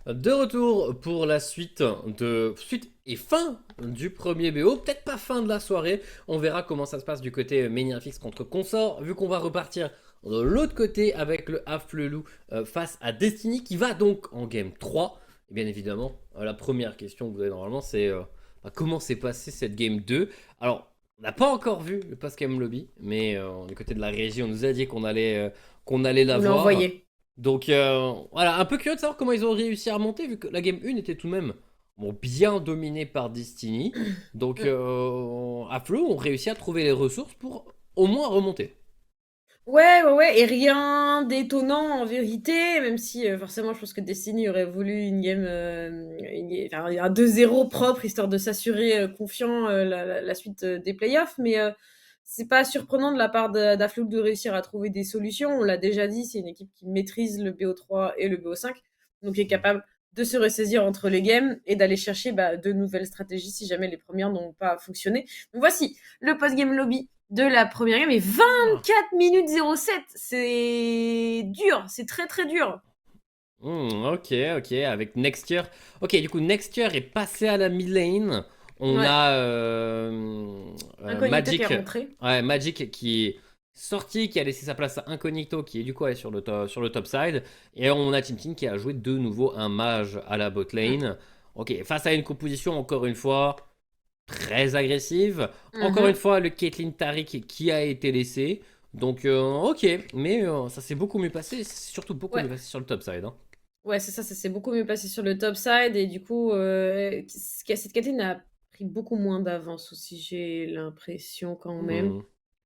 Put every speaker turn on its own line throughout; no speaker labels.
De retour pour la suite et fin du premier BO, peut-être pas fin de la soirée, on verra comment ça se passe du côté Méniafix contre Consort, vu qu'on va repartir de l'autre côté avec le Afflelou face à Destiny qui va donc en game 3. Et bien évidemment, la première question que vous avez normalement c'est comment s'est passée cette game 2. Alors, on n'a pas encore vu le post-game lobby, mais du côté de la régie, on nous a dit qu'on allait la
Vous l'a
voir.
envoyé.
Donc voilà, un peu curieux de savoir comment ils ont réussi à remonter, vu que la game 1 était tout de même bien dominée par Destiny. Donc à Flow, on réussit à trouver les ressources pour au moins remonter.
Ouais, et rien d'étonnant en vérité, même si forcément je pense que Destiny aurait voulu une game, enfin, un 2-0 propre, histoire de s'assurer confiant la suite des playoffs, mais c'est pas surprenant de la part d'Aflouk de réussir à trouver des solutions. On l'a déjà dit, c'est une équipe qui maîtrise le BO3 et le BO5, donc qui est capable de se ressaisir entre les games et d'aller chercher de nouvelles stratégies si jamais les premières n'ont pas fonctionné. Donc voici le post-game lobby de la première game, et
Ah.
24 minutes 07, c'est dur, c'est très très dur.
Ok, avec Next Year. Ok, du coup, Next Year est passé à la mid lane. On
Ouais,
a
Incognito qui est
Magic,
rentré.
ouais, Magic qui est sorti, qui a laissé sa place à Incognito, qui est du coup allé sur le top side. Et on a Tintin qui a joué de nouveau un mage à la bot
Mm.
lane. Ok, face à une composition, encore une fois, très agressive. Encore une
Mhm.
fois, le Caitlyn Tariq qui a été laissé. Donc, ok, mais ça s'est beaucoup mieux passé. C'est surtout beaucoup
Ouais,
mieux passé sur le top side, hein.
ouais, c'est ça, ça s'est beaucoup mieux passé sur le top side, et du coup, cette Kathleen a pris beaucoup moins d'avance aussi, j'ai l'impression quand même.
Hmm.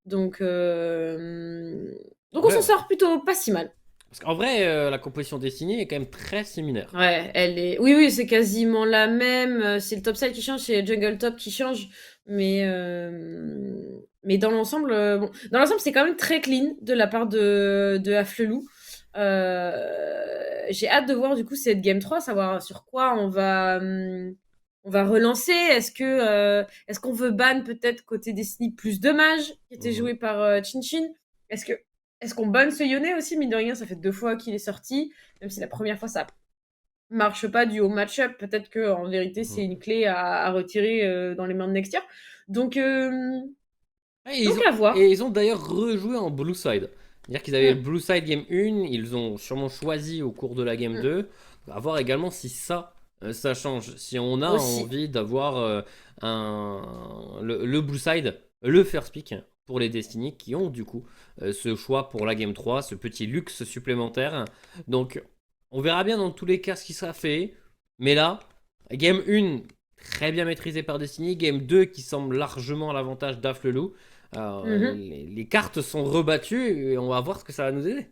Donc, euh, donc on s'en
Ouais,
sort plutôt pas si mal.
parce qu'en vrai, la composition dessinée est quand même très similaire.
Ouais, elle est. Oui, oui, c'est quasiment la même. C'est le top side qui change, c'est le jungle top qui change. Mais dans l'ensemble, bon, dans l'ensemble, c'est quand même très clean de la part de Afflelou. J'ai hâte de voir du coup cette game 3, savoir sur quoi on va relancer. Est-ce qu'on veut ban peut-être côté Destiny plus de mages qui était
Mhm.
joué par Chin Chin? Est-ce que est-ce qu'on banne ce Yone aussi? Mine de rien, ça fait 2 fois qu'il est sorti. Même si la première fois, ça marche pas du haut match-up, peut-être que en vérité, c'est
Mhm.
une clé à retirer dans les mains de Nextia. Donc, euh,
Et
donc à voir.
ils ont d'ailleurs rejoué en Blue Side. C'est-à-dire qu'ils avaient le
Mm,
Blue Side Game 1, ils ont sûrement choisi au cours de la Game
mm.
2. À voir également si ça change. Si on a
Aussi.
envie d'avoir le Blue Side, le First Pick pour les Destiny qui ont du coup ce choix pour la Game 3, ce petit luxe supplémentaire. Donc on verra bien dans tous les cas ce qui sera fait. Mais là, Game 1, très bien maîtrisé par Destiny. Game 2 qui semble largement à l'avantage d'Aflelou.
Mhm.
Les cartes sont rebattues et on va voir ce que ça va nous aider.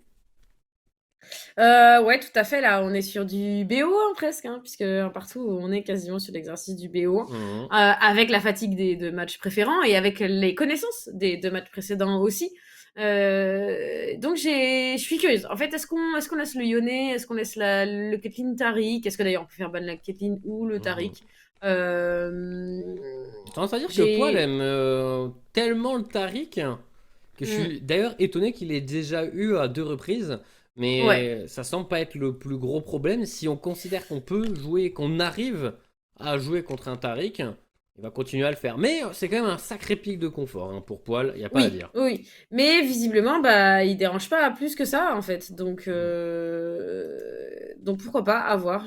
Ouais, tout à fait. Là, on est sur du BO hein, presque, hein, puisque partout, on est quasiment sur l'exercice du BO,
Mhm.
avec la fatigue des deux matchs préférents et avec les connaissances des deux matchs précédents aussi. Donc, je suis curieuse. En fait, est-ce qu'on laisse le Yone? Est-ce qu'on laisse le Caitlyn Tariq? Est-ce que d'ailleurs on peut faire ban la Caitlyn ou le
Mhm.
Tariq? Euh,
J'ai tendance à dire que Poil
j'ai.
aime tellement le Tariq que je
Hmm,
suis d'ailleurs étonné qu'il ait déjà eu à 2 reprises.
ouais.
Mais ça semble pas être le plus gros problème. Si on considère qu'on peut jouer, qu'on arrive à jouer contre un Tariq, il va continuer à le faire. Mais c'est quand même un sacré pic de confort hein, pour Poil, il n'y a pas à
Oui,
dire.
oui. Mais visiblement, il dérange pas plus que ça, en fait. Donc pourquoi pas, à voir.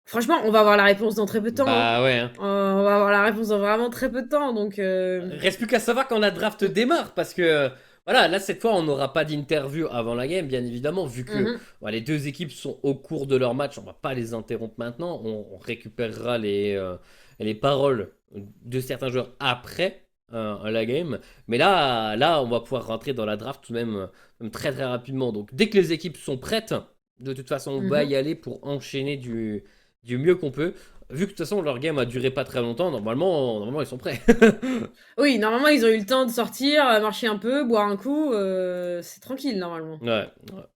Franchement, on va avoir la réponse dans très peu de temps, hein.
Bah ouais, hein.
On va avoir la réponse dans vraiment très peu de temps, donc.
Reste plus qu'à savoir quand la draft démarre, parce que voilà, là cette fois on n'aura pas d'interview avant la game, bien évidemment, vu que
Mhm,
les deux équipes sont au cours de leur match, on va pas les interrompre maintenant, on récupérera les paroles de certains joueurs après la game, mais là on va pouvoir rentrer dans la draft tout de même très très rapidement. Donc dès que les équipes sont prêtes, de toute façon on va
mhm.
y aller pour enchaîner du mieux qu'on peut. Vu que de toute façon leur game a duré pas très longtemps, normalement ils sont prêts.
Oui, normalement, ils ont eu le temps de sortir, marcher un peu, boire un coup. C'est tranquille, normalement.
Ouais.
Voilà.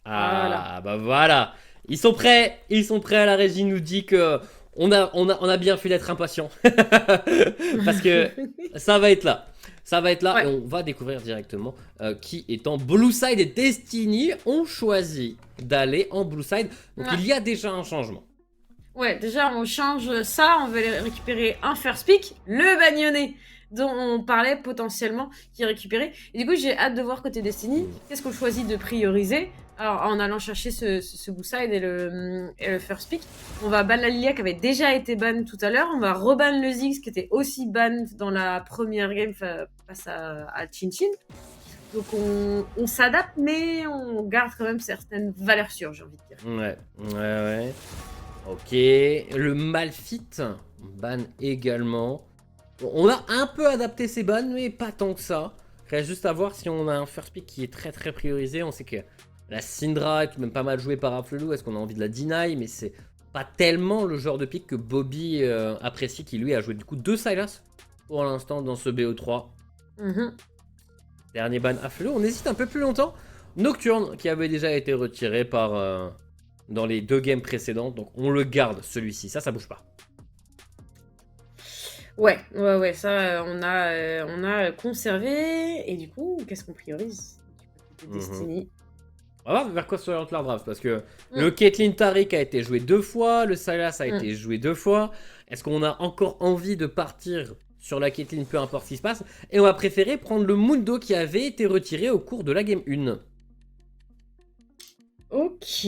Ah bah voilà. Ils sont prêts. La régie nous dit que on a bien fait d'être impatient. Parce que ça va être là. Ça va être là
Ouais.
et on va découvrir directement qui étant Blue Side et Destiny ont choisi d'aller en Blue Side. Donc
Ouais.
il y a déjà un changement.
Ouais, déjà, on change ça, on va récupérer un first pick, le bagnonnet dont on parlait potentiellement, qui est récupéré. Et du coup, j'ai hâte de voir côté Destiny, qu'est-ce qu'on choisit de prioriser. Alors, en allant chercher ce Blue Side et le first pick, on va ban la Lilia qui avait déjà été ban tout à l'heure, on va reban le Ziggs qui était aussi ban dans la première game face à Chin Chin. Donc on s'adapte, mais on garde quand même certaines valeurs sûres, j'ai envie de dire.
Ouais. Ok, le Malphite, ban également. Bon, on a un peu adapté ces bans, mais pas tant que ça. Reste juste à voir si on a un first pick qui est très priorisé. On sait que la Syndra est tout de même pas mal jouée par Afflelou. Est-ce qu'on a envie de la deny? Mais c'est pas tellement le genre de pick que Bobby apprécie, qui lui a joué du coup 2 Sylas pour l'instant dans ce BO3. Dernier ban Afflelou, on hésite un peu plus longtemps. Nocturne, qui avait déjà été retiré par... dans les 2 games précédentes, donc on le garde celui-ci, ça bouge pas.
Ouais, ça on a conservé, et du coup, qu'est-ce qu'on priorise du côté de Destiny?
On va voir vers quoi s'oriente leur draft, parce que le Caitlyn Taric a été joué 2 fois, le Sylas a été joué 2 fois. Est-ce qu'on a encore envie de partir sur la Caitlyn, peu importe ce qui se passe? Et on va préférer prendre le Mundo qui avait été retiré au cours de la game 1.
Ok.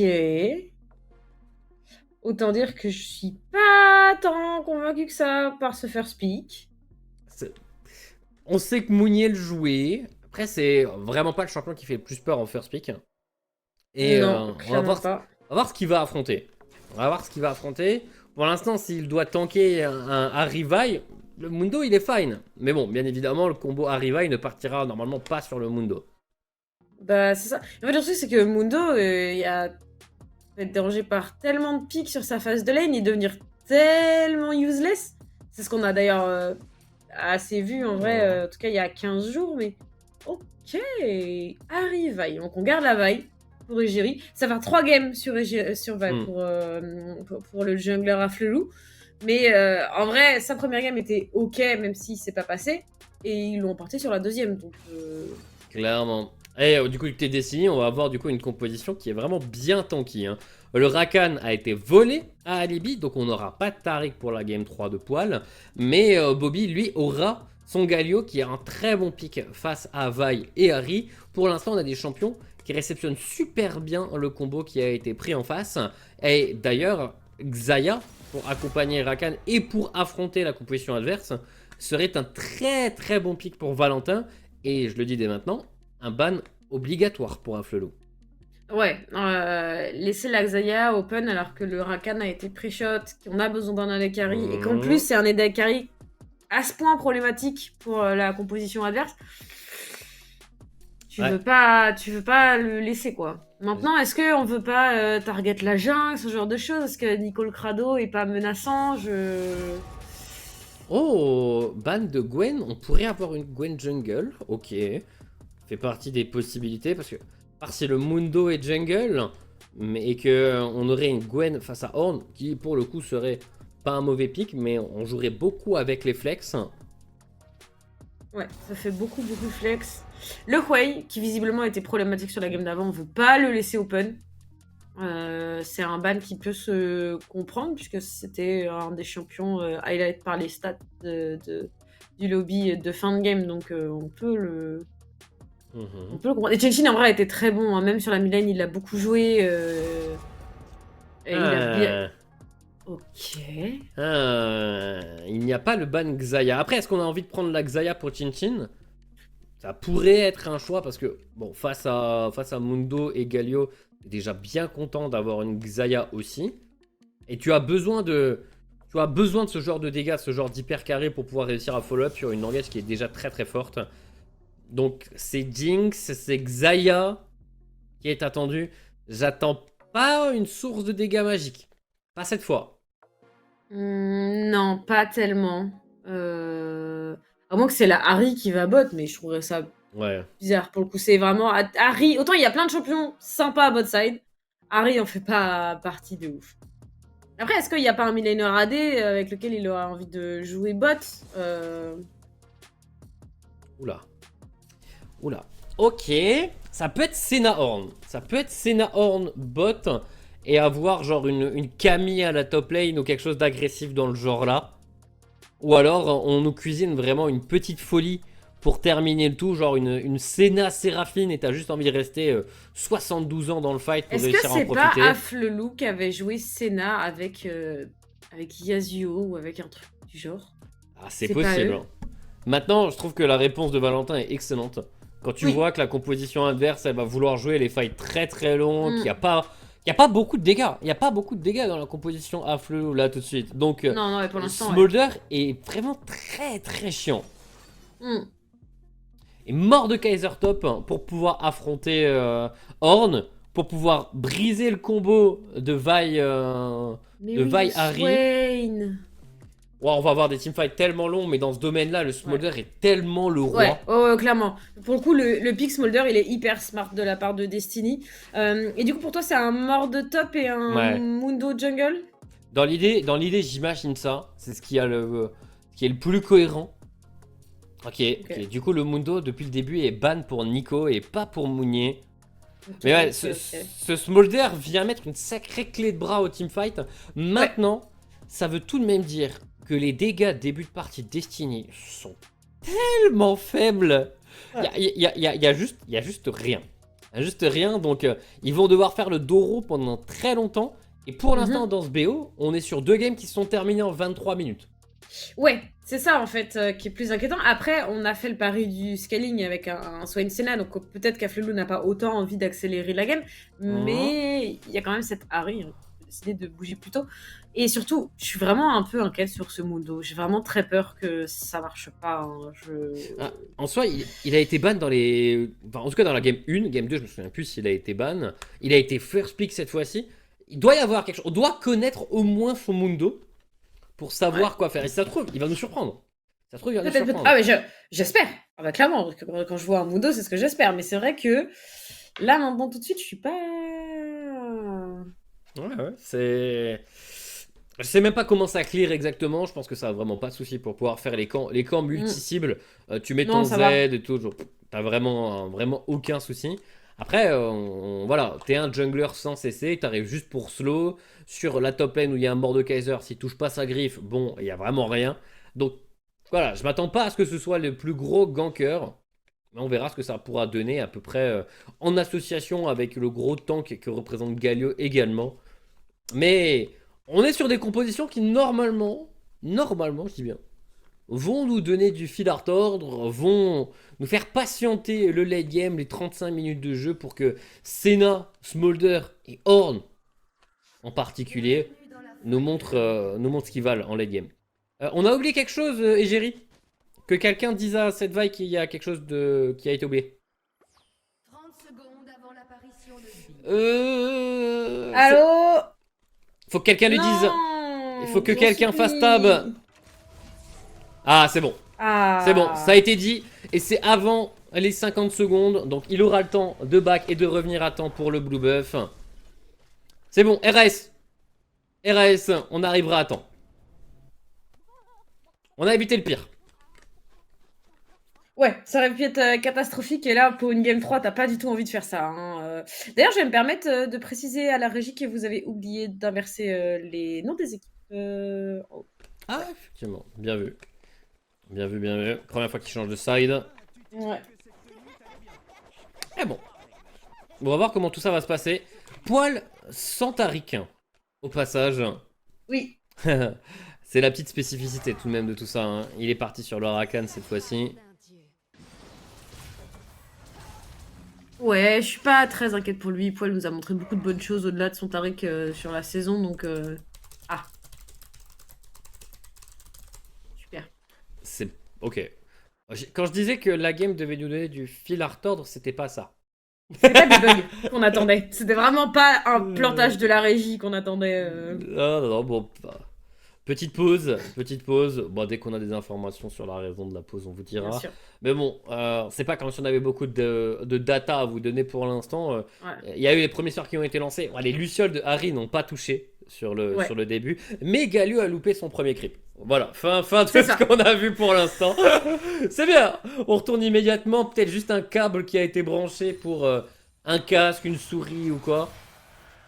Autant dire que je suis pas tant convaincu que ça par ce first pick.
On sait que Mounier le jouait. Après, c'est vraiment pas le champion qui fait le plus peur en first pick. Et
non,
on va voir ce qu'il va affronter. Pour l'instant, s'il doit tanker un Arrivaille, le Mundo il est fine. Mais bon, bien évidemment, le combo Arrivaille ne partira normalement pas sur le Mundo.
Bah, c'est ça. En fait, le truc, c'est que Mundo, il a être dérangé par tellement de pics sur sa phase de lane et devenir tellement useless. C'est ce qu'on a d'ailleurs assez vu en vrai, en tout cas il y a 15 jours, mais ok, Arrivaille. Donc on garde la vaille pour Egiri. Ça va 3 games sur vaille pour le jungler Afflelou. Mais en vrai, sa première game était ok, même si c'est pas passé. Et ils l'ont emporté sur la deuxième. Donc,
clairement. Et du coup, que t'es Destiny, on va avoir du coup une composition qui est vraiment bien tanky. Hein. Le Rakan a été volé à Alibi, donc on n'aura pas de Taric pour la game 3 de poil. Mais Bobby, lui, aura son Galio qui a un très bon pick face à Vi et Harry. Pour l'instant, on a des champions qui réceptionnent super bien le combo qui a été pris en face. Et d'ailleurs, Xayah, pour accompagner Rakan et pour affronter la composition adverse, serait un très bon pick pour Valentin. Et je le dis dès maintenant, un ban obligatoire pour Afflelou.
Ouais, laisser la Xayah open alors que le Rakan a été pré-shot, qu'on a besoin d'un AD carry, et qu'en plus c'est un AD carry à ce point problématique pour la composition adverse. Tu veux pas le laisser quoi. Maintenant, est-ce qu'on veut pas target la jungle, ce genre de choses? Est-ce que Nicole Crado est pas menaçant?
Oh, ban de Gwen, on pourrait avoir une Gwen jungle, ok. Fait partie des possibilités parce que si le Mundo est jungle et que on aurait une Gwen face à Ornn qui pour le coup serait pas un mauvais pick, mais on jouerait beaucoup avec les flex.
Ouais, ça fait beaucoup de flex. Le Huey, qui visiblement était problématique sur la game d'avant, on veut pas le laisser open. C'est un ban qui peut se comprendre puisque c'était un des champions highlight par les stats du lobby de fin de game, donc on peut le comprendre. Et Chin en vrai a été très bon, hein. Même sur la mid-lane il a beaucoup joué. Et il a bien... Ok.
Il n'y a pas le ban Xayah. Après, est-ce qu'on a envie de prendre la Xayah pour Chin Chin? Ça pourrait être un choix parce que bon, face à Mundo et Galio, t'es déjà bien content d'avoir une Xayah aussi. Et tu as besoin de ce genre de dégâts, ce genre d'hyper carré pour pouvoir réussir à follow up sur une engage qui est déjà très forte. Donc c'est Jinx, c'est Xayah qui est attendu. J'attends pas une source de dégâts magiques. Pas cette fois.
Non, pas tellement. À moins que c'est la Harry qui va bot, mais je trouverais ça bizarre. Pour le coup, c'est vraiment Harry. Autant il y a plein de champions sympas à bot side, Harry en fait pas partie de ouf. Après, est-ce qu'il n'y a pas un midlaner AD avec lequel il aura envie de jouer bot?
Oula. Oula. Ok. Ça peut être Senna Horn. Ça peut être Senna Horn bot. Et avoir genre une Camille à la top lane ou quelque chose d'agressif dans le genre là. Ou alors on nous cuisine vraiment une petite folie pour terminer le tout. Genre une Senna Séraphine et t'as juste envie de rester 72 ans dans le fight pour
Est-ce que
réussir à en
c'est pas
profiter.
Afflelou qui avait joué Senna avec Yasuo ou avec un truc du genre?
Ah, c'est
C'est pas
possible.
eux.
Maintenant, je trouve que la réponse de Valentin est excellente. Quand tu
Oui.
vois que la composition adverse, elle va vouloir jouer les fights très très longs, qu'il
Mm.
n'y a pas... Il n'y a pas beaucoup de dégâts. Il n'y a pas beaucoup de dégâts dans la composition Afflelou là tout de suite. Donc,
Non, non, mais pour l'instant, ouais.
Smolder est vraiment très très chiant.
Mm.
Et mort de Kaiser Top pour pouvoir affronter Horn, pour pouvoir briser le combo de Vi,
Mais
de
oui,
Vi Harry.
Swain.
Ouais, on va avoir des teamfights tellement longs, mais dans ce domaine-là, le Smolder est tellement le roi.
Ouais, clairement. Pour le coup, le pick Smolder, il est hyper smart de la part de Destiny. Et du coup, pour toi, c'est un mort de top et un Mundo jungle?
Dans l'idée, j'imagine ça. C'est ce qui est le plus cohérent. Ok. Du coup, le Mundo, depuis le début, est ban pour Nico et pas pour Mounier. Mais ouais, ce Smolder vient mettre une sacrée clé de bras au teamfight. Maintenant, ça veut tout de même dire que les dégâts de début de partie de Destiny sont tellement faibles. Il y a juste rien. Il y a juste rien, donc ils vont devoir faire le Doro pendant très longtemps. Et pour l'instant, dans ce BO, on est sur 2 games qui se sont terminés en 23 minutes.
Ouais, c'est ça en fait qui est plus inquiétant. Après, on a fait le pari du scaling avec un Swain Senna, donc peut-être qu'Afflelou n'a pas autant envie d'accélérer la game, mais il y a quand même cette Harry qui a décidé de bouger plus tôt. Et surtout, je suis vraiment un peu inquiète sur ce Mundo. J'ai vraiment très peur que ça marche pas.
En soi, il a été ban dans les... Enfin, en tout cas, dans la game 1, game 2, je me souviens plus s'il a été ban. Il a été first pick cette fois-ci. Il doit y avoir quelque chose. On doit connaître au moins son Mundo pour savoir quoi faire. Et si ça se trouve, il va nous surprendre. Ça se trouve, il va nous surprendre.
Ah, mais j'espère. Ah bah, clairement, quand je vois un Mundo, c'est ce que j'espère. Mais c'est vrai que là, maintenant, tout de suite, je suis pas...
Ouais, c'est... Je sais même pas comment ça clear exactement. Je pense que ça a vraiment pas de souci pour pouvoir faire les camps multi-cibles. Tu mets ton Z et tout. T'as vraiment aucun souci. Après, voilà, t'es un jungler sans cesser. T'arrives juste pour slow. Sur la top lane où il y a un Mordekaiser, s'il touche pas sa griffe, bon, il y a vraiment rien. Donc voilà, je m'attends pas à ce que ce soit le plus gros ganker. Mais on verra ce que ça pourra donner à peu près en association avec le gros tank que représente Galio également. Mais on est sur des compositions qui normalement, je dis bien, vont nous donner du fil à retordre, vont nous faire patienter le late game, les 35 minutes de jeu pour que Senna, Smolder et Horn en particulier nous montrent ce qu'ils valent en late game. On a oublié quelque chose, Egeri? Que quelqu'un dise à cette vaille qu'il y a quelque chose qui a été oublié.
30 secondes avant l'apparition de...
Allô?
Faut que quelqu'un le dise. Il faut que quelqu'un fasse tab. Ah, c'est bon.
Ah.
C'est bon, ça a été dit. Et c'est avant les 50 secondes. Donc il aura le temps de back et de revenir à temps pour le blue buff. C'est bon, RS. RS, on arrivera à temps. On a évité le pire.
Ouais, ça aurait pu être catastrophique. Et là, pour une game 3, t'as pas du tout envie de faire ça. Hein. D'ailleurs, je vais me permettre de préciser à la régie que vous avez oublié d'inverser les noms des équipes.
Ah, effectivement. Bien vu. Bien vu, bien vu. Première fois qu'il change de side.
Ouais.
Et bon. On va voir comment tout ça va se passer. Poil Santaric, au passage.
Oui.
C'est la petite spécificité tout de même de tout ça. Hein. Il est parti sur le Rakan cette fois-ci.
Ouais, je suis pas très inquiète pour lui. Poil nous a montré beaucoup de bonnes choses au-delà de son Taric sur la saison, donc... Ah. Super.
C'est... Ok. Quand je disais que la game devait nous donner du fil à retordre, c'était pas ça.
C'était pas des bugs qu'on attendait. C'était vraiment pas un plantage de la régie qu'on attendait.
Non, bon... Petite pause. Bon, dès qu'on a des informations sur la raison de la pause, on vous dira.
Bien sûr.
Mais bon, c'est pas comme si on avait beaucoup de data à vous donner pour l'instant.
Ouais.
Il y a eu les premiers sorts qui ont été lancés. Les Lucioles de Harry n'ont pas touché sur le début. Mais Galio a loupé son premier creep. Voilà, fin de
C'est
ce
ça.
qu'on a vu pour l'instant. C'est bien. On retourne immédiatement, peut-être juste un câble qui a été branché pour un casque, une souris ou quoi.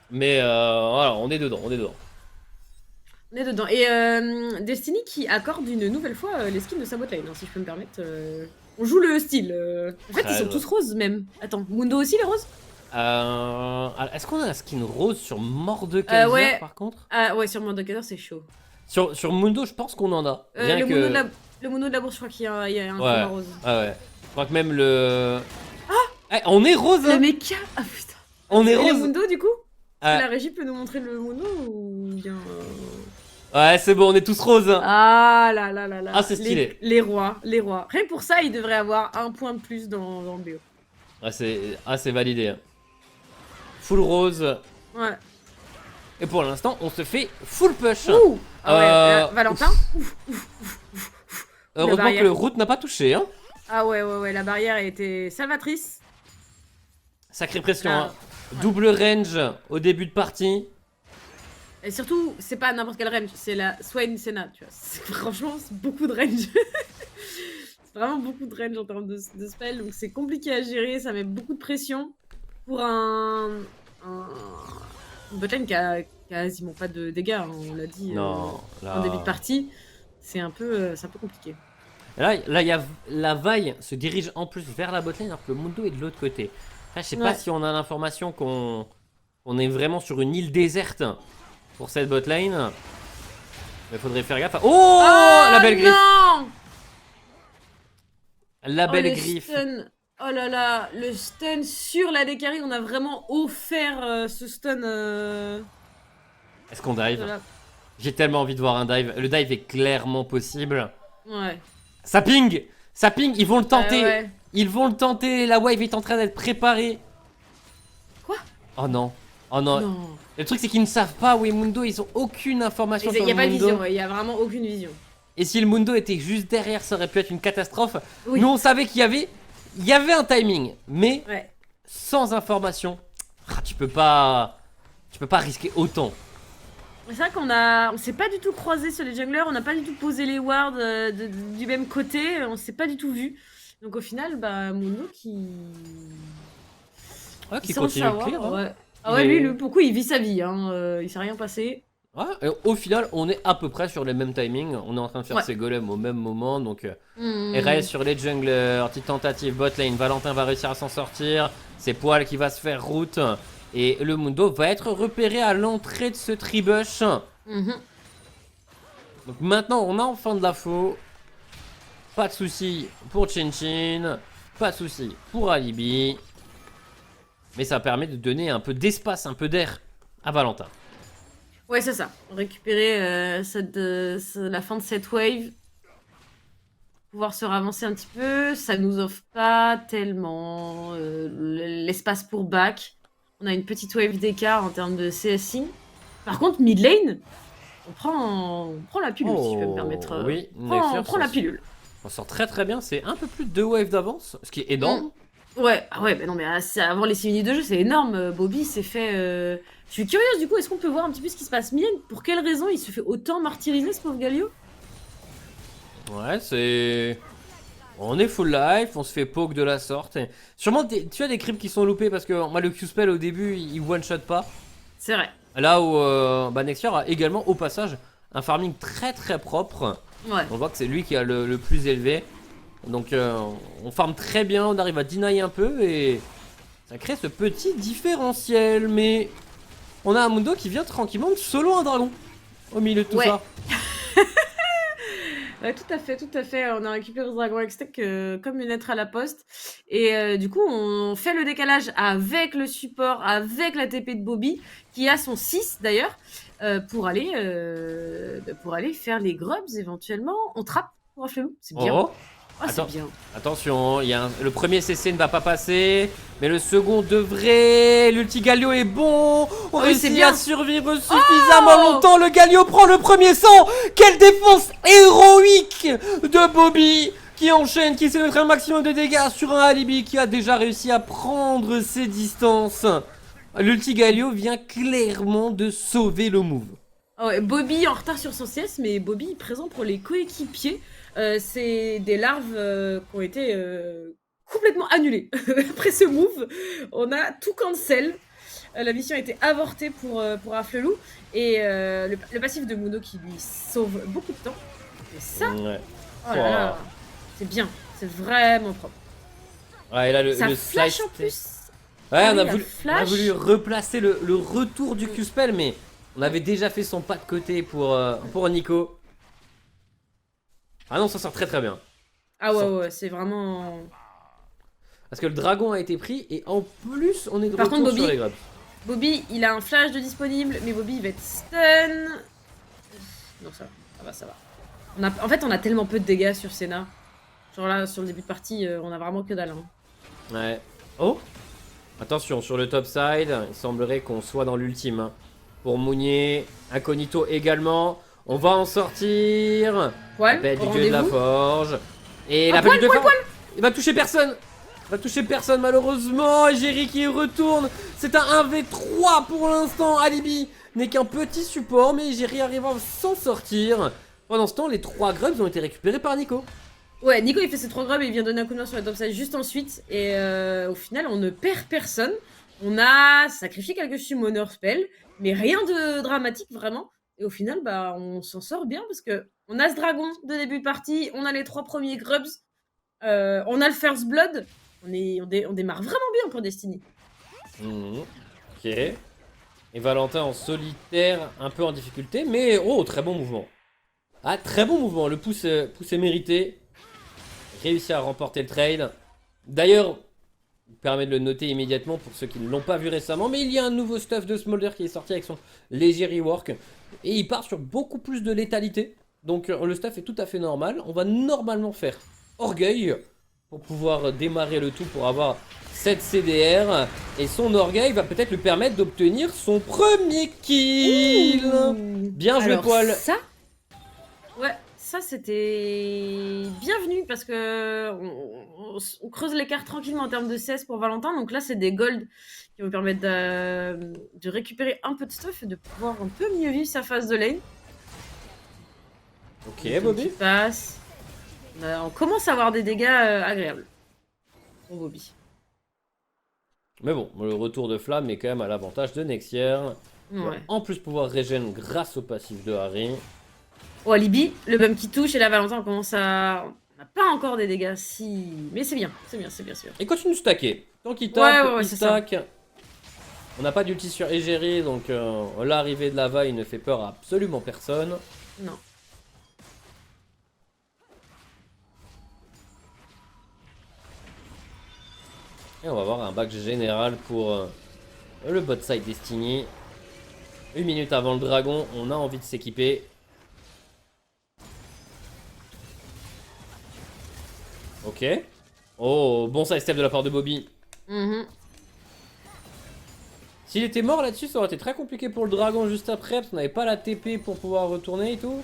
Mais voilà, on est dedans, on est dedans.
On est dedans. Et Destiny qui accorde une nouvelle fois les skins de sa botlane, hein, si je peux me permettre. On joue le style. En fait, ils sont
Très
tous roses même. Attends, Mundo aussi les roses?
Est-ce qu'on a un skin rose sur Mordekaiser
ouais.
par contre?
Ah ouais, sur Mordekaiser, c'est chaud.
Sur Mundo, je pense qu'on en a. Bien
Le,
que...
Mundo de la bourse, je crois qu'il y a un
Ouais.
format rose.
Ah ouais. Je crois que même le... Ah, on est rose
Le
hein.
mecha. Ah putain.
On est
Et le
rose.
Mundo du coup?
Ah.
La régie peut nous montrer le Mundo ou bien.
Ouais, c'est bon, on est tous roses.
Ah là là là là.
Ah, c'est stylé.
Les rois, les rois. Rien que pour ça, ils devraient avoir un point de plus dans le BO.
Ah, c'est validé. Hein. Full rose.
Ouais.
Et pour l'instant, on se fait full push.
Ouh. Ah ouais, Valentin.
Heureusement que
barrière.
le route n'a pas touché. Hein.
Ah ouais, la barrière a été salvatrice.
Sacrée pression.
Ah.
Hein. Double range au début de partie.
Et surtout, c'est pas n'importe quel range, c'est la Swain Senna, tu vois. Franchement, c'est beaucoup de range. C'est vraiment beaucoup de range en termes de spell, donc c'est compliqué à gérer, ça met beaucoup de pression pour une botlane qui a quasiment pas de dégâts, hein, on l'a dit
Non, là...
en début de partie. C'est un peu compliqué.
Et là, y a la vaille se dirige en plus vers la botlane alors que le Mundo est de l'autre côté. Là, je sais pas si on a l'information qu'on est vraiment sur une île déserte pour cette botlane. Mais faudrait faire gaffe. Oh, la belle griffe.
Non,
La belle
le
griffe.
stun. Oh là là, le stun sur la Dekari, on a vraiment offert ce stun.
Est-ce qu'on dive?
Voilà.
J'ai tellement envie de voir un dive. Le dive est clairement possible.
Ouais.
Ça ping, ils vont le tenter.
Ouais.
Ils vont le tenter. La wave est en train d'être préparée.
Quoi?
Oh non. Oh non.
Non.
Le truc, c'est qu'ils ne savent pas où est Mundo. Ils ont aucune information
Il
sur
n'y
le
a pas de
Mundo.
vision, il y a vraiment aucune vision.
Et si le Mundo était juste derrière, ça aurait pu être une catastrophe.
Oui.
Nous, on savait qu'il y avait un timing. Mais
Ouais.
sans information, tu peux pas risquer autant.
C'est vrai on s'est pas du tout croisé sur les junglers, on n'a pas du tout posé les wards du même côté, on s'est pas du tout vu. Donc au final, bah Mundo qui
Qui
sans
continue
savoir,
le clear. Hein.
ouais. Ah ouais, lui, pour le coup, il vit sa vie, hein. Il s'est rien passé.
Ouais, et au final, on est à peu près sur les mêmes timings. On est en train de faire
Ouais.
ses golems au même moment. Donc,
Mmh.
RS sur les junglers, petite tentative bot lane. Valentin va réussir à s'en sortir. C'est Poil qui va se faire route. Et le Mundo va être repéré à l'entrée de ce tribush.
Mmh.
Donc maintenant, on a enfin de l'info. Pas de soucis pour Chinchin. Pas de soucis pour Alibi. Mais ça permet de donner un peu d'espace, un peu d'air à Valentin.
Ouais, c'est ça. Récupérer la fin de cette wave. Pouvoir se ravancer un petit peu. Ça nous offre pas tellement l'espace pour back. On a une petite wave d'écart en termes de CSing. Par contre, mid lane, on prend la pilule, si je peux me permettre.
Oui,
On prend la pilule.
On sort très très bien, c'est un peu plus de 2 waves d'avance, ce qui est énorme.
Ouais, ah ouais, bah non, mais avant les 6 minutes de jeu, c'est énorme. Bobby s'est fait. Je suis curieuse du coup, est-ce qu'on peut voir un petit peu ce qui se passe? Mien, pour quelle raison il se fait autant martyriser ce pauvre Galio?
Ouais, c'est... On est full life, on se fait poke de la sorte. Et... Sûrement, tu as des creeps qui sont loupés parce que moi, le Q-spell au début, il one-shot pas.
C'est vrai.
Là où Nexior a également, au passage, un farming très très propre.
Ouais.
On voit que c'est lui qui a le plus élevé. Donc on farm très bien, on arrive à deny un peu et ça crée ce petit différentiel. Mais on a un Mundo qui vient tranquillement de solo un dragon au milieu de tout
Ouais.
ça.
Ouais, tout à fait. On a récupéré ce dragon Hextech comme une lettre à la poste. Et du coup, on fait le décalage avec le support, avec la TP de Bobby, qui a son 6 d'ailleurs, pour aller faire les grubs éventuellement. On trappe pour un flemmou, c'est bien.
Oh.
Ah, c'est
Attends.
bien.
Attention, le premier CC ne va pas passer, mais le second devrait. L'ulti Galio est bon. On
Oui,
réussit
c'est bien.
à survivre suffisamment
Oh
longtemps. Le Galio prend le premier sang. Quelle défense héroïque de Bobby qui enchaîne, qui essaie de faire un maximum de dégâts sur un Alibi qui a déjà réussi à prendre ses distances. L'ulti Galio vient clairement de sauver le move.
Ah ouais, Bobby en retard sur son CS, mais Bobby présent pour les coéquipiers. C'est des larves qui ont été complètement annulées. Après ce move, on a tout cancel. La mission a été avortée pour Afflelou. Et le passif de Mundo qui lui sauve beaucoup de temps. Et ça,
Ouais.
oh là là, c'est bien. C'est vraiment propre.
Ouais, et là,
Ça
le
flash
slice
en plus.
Ouais,
Ah
on
oui,
a
la
voulu,
flash.
replacer le retour du Q-Spell, mais on avait déjà fait son pas de côté pour Nico. Ah non, ça sort très très bien.
Ah ouais, c'est vraiment...
Parce que le dragon a été pris, et en plus, on est de
Par
retour
contre,
sur
Bobby-
les grubs.
Bobby, il a un flash de disponible, mais Bobby, il va être stun. Non, ça va. En fait, on a tellement peu de dégâts sur Senna. Genre là, sur le début de partie, on a vraiment que dalle. Hein.
Ouais. Oh, attention, sur le top side, il semblerait qu'on soit dans l'ultime. Hein. Pour Mounier, Incognito également. On va en sortir.
Poil,
Appel
au
du dieu de la
rendez-vous.
forge. Et
Ah,
l'appel du dieu de la forge, il va toucher personne. Il va toucher personne malheureusement. Et Jerry qui retourne. C'est un 1v3 pour l'instant. Alibi n'est qu'un petit support, mais Jerry arrive à s'en sortir. Pendant ce temps, les 3 grubs ont été récupérés par Nico.
Ouais, Nico, il fait ses 3 grubs et il vient donner un coup de main sur le top side juste ensuite. Et au final, on ne perd personne. On a sacrifié quelques summoner spells, mais rien de dramatique vraiment. Et au final, bah, on s'en sort bien parce que on a ce dragon de début de partie, on a les 3 premiers grubs, on a le first blood. On démarre vraiment bien pour Destiny.
Ok. Et Valentin en solitaire, un peu en difficulté, mais oh, très bon mouvement. Ah, très bon mouvement, le pouce est mérité. Réussi à remporter le trade. D'ailleurs, permet de le noter immédiatement pour ceux qui ne l'ont pas vu récemment, mais il y a un nouveau stuff de Smolder qui est sorti avec son léger rework. Et il part sur beaucoup plus de létalité. Donc le stuff est tout à fait normal. On va normalement faire Orgueil pour pouvoir démarrer le tout pour avoir 7 CDR. Et son Orgueil va peut-être lui permettre d'obtenir son premier kill. Bien joué,
Alors,
Poil.
ça, ouais, ça c'était bienvenu parce que on creuse l'écart tranquillement en termes de CS pour Valentin. Donc là, c'est des golds qui vont permettre de récupérer un peu de stuff et de pouvoir un peu mieux vivre sa phase de lane.
Ok,
Qui
Bobby.
passe. On commence à avoir des dégâts agréables pour Bobby.
Mais bon, le retour de flamme est quand même à l'avantage de Nexier. On va
Ouais.
en plus pouvoir régénérer grâce au passif de Harry.
Oh, Alibi, le bump qui touche et là, Valentin, on commence à. On n'a pas encore des dégâts, si. Mais c'est bien, c'est bien.
Et continue de stacker. Tant qu'il tape,
Ouais,
il
c'est ça.
stack. On n'a pas d'ulti sur Égérie, donc l'arrivée de Lava, il ne fait peur à absolument personne.
Non.
Et on va avoir un back général pour le bot side Destiny. 1 minute avant le dragon, on a envie de s'équiper. Ok. Oh, bon side step de la part de Bobby.
Mhm.
S'il était mort là-dessus, ça aurait été très compliqué pour le dragon juste après, parce qu'on n'avait pas la TP pour pouvoir retourner et tout.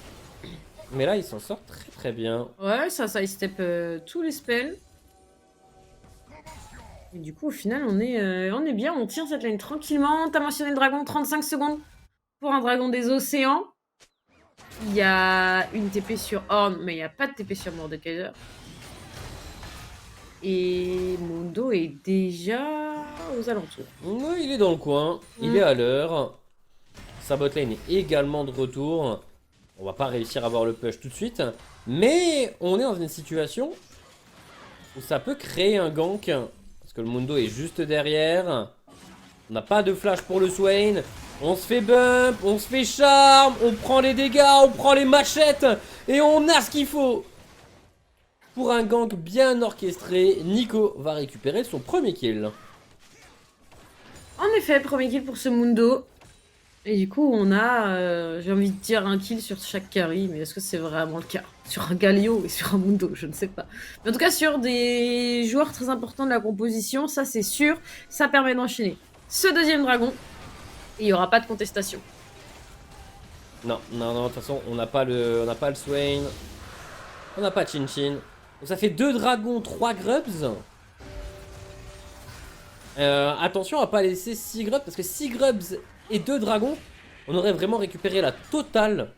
Mais là, il s'en sort très très bien.
Ouais, ça il step tous les spells. Et du coup, au final, on est bien, on tient cette lane tranquillement. T'as mentionné le dragon, 35 secondes pour un dragon des océans. Il y a une TP sur Horn, mais il n'y a pas de TP sur Mordekaiser. Et Mundo est déjà aux alentours.
Ouais, il est dans le coin, il est à l'heure. Sa botlane est également de retour. On va pas réussir à avoir le push tout de suite. Mais on est dans une situation où ça peut créer un gank. Parce que le Mundo est juste derrière. On n'a pas de flash pour le Swain. On se fait bump, on se fait charme, on prend les dégâts, on prend les machettes. Et on a ce qu'il faut. Pour un gank bien orchestré, Nico va récupérer son premier kill.
En effet, premier kill pour ce Mundo. Et du coup, on a, j'ai envie de dire, un kill sur chaque carry, mais est-ce que c'est vraiment le cas? Sur un Galio et sur un Mundo, je ne sais pas. Mais en tout cas, sur des joueurs très importants de la composition, ça c'est sûr, ça permet d'enchaîner ce deuxième dragon, et il n'y aura pas de contestation.
Non, de toute façon, on n'a pas le Swain. On n'a pas Chin Chin. Donc ça fait 2 dragons, 3 grubs. Attention à pas laisser 6 grubs, parce que 6 grubs et 2 dragons, on aurait vraiment récupéré la totale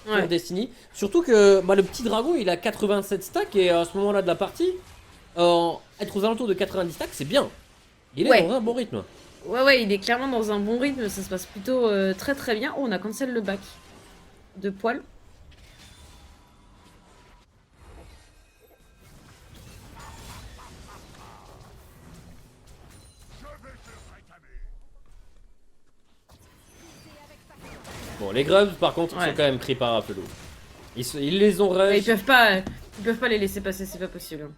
pour
Ouais.
Destiny. Surtout que le petit dragon il a 87 stacks et à ce moment là de la partie, être aux alentours de 90 stacks c'est bien. Il est
Ouais.
dans un bon rythme.
Ouais, il est clairement dans un bon rythme, ça se passe plutôt très très bien. Oh, on a cancel le bac de poil.
Bon, les grubs par contre
Ouais.
sont quand même pris par Apollo. Ils les ont rush.
Ils peuvent pas les laisser passer, c'est pas possible.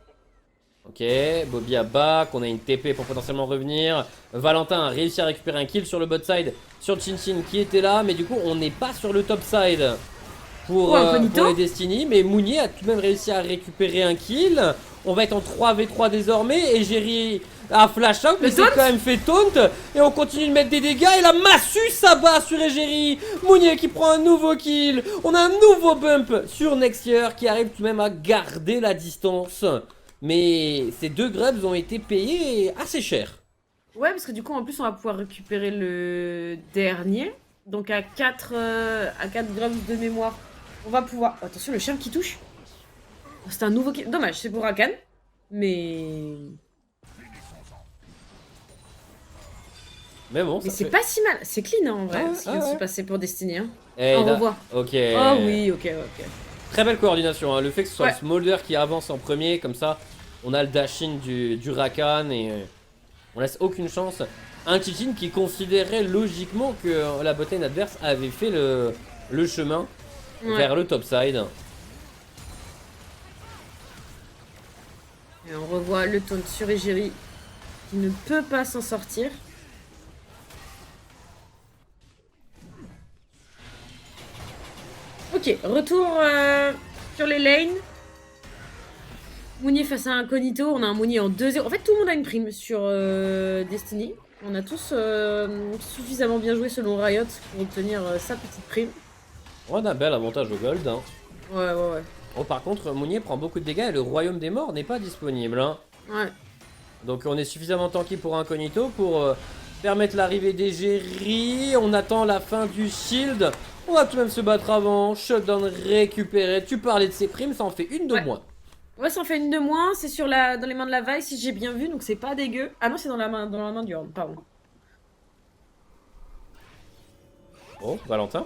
Ok, Bobby a back, on a une TP pour potentiellement revenir. Valentin a réussi à récupérer un kill sur le bot side sur Chin Chin qui était là, mais du coup on n'est pas sur le top side pour les Destiny. Mais Mounier a tout de même réussi à récupérer un kill. On va être en 3v3 désormais et Jerry a flash out, mais c'est quand même fait taunt. Et on continue de mettre des dégâts et la massue s'abat sur Jerry. Mounier qui prend un nouveau kill. On a un nouveau bump sur Next Year qui arrive tout de même à garder la distance. Mais ces deux grubs ont été payés assez cher.
Ouais, parce que du coup, en plus, on va pouvoir récupérer le dernier. Donc à 4 grubs de mémoire, on va pouvoir... Oh, attention, le chien qui touche. Oh, c'est un nouveau... Dommage, c'est pour Rakan. Mais
Mais bon,
c'est pas si mal. C'est clean, hein, en vrai, ce qui vient de se passer pour Destiny. Hein.
Et
On
là-
revoit.
Ok.
Oh oui, ok.
Très belle coordination. Hein. Le fait que ce soit
Ouais.
le Smolder qui avance en premier, comme ça, on a le dash-in du Rakan et on laisse aucune chance. Un Chichin qui considérait logiquement que la botlane adverse avait fait le chemin
Ouais.
vers le topside.
Et on revoit le taunt sur Egiri qui ne peut pas s'en sortir. Ok, retour sur les lanes. Mounier face à Incognito, on a un Mounier en 2-0. En fait, tout le monde a une prime sur Destiny. On a tous suffisamment bien joué selon Riot pour obtenir sa petite prime.
On a un bel avantage au gold. Hein.
Ouais.
Oh, par contre, Mounier prend beaucoup de dégâts et le royaume des morts n'est pas disponible. Hein.
Ouais.
Donc on est suffisamment tanky pour Incognito pour permettre l'arrivée des Jerry. On attend la fin du shield. On va tout de même se battre avant. Shutdown récupéré. Tu parlais de ses primes, ça en fait une de
Ouais.
moins.
Ouais, ça en fait une de moins. C'est dans les mains de la vaille, si j'ai bien vu, donc c'est pas dégueu. Ah non, c'est dans la main du Horn, pardon.
Oh, Valentin.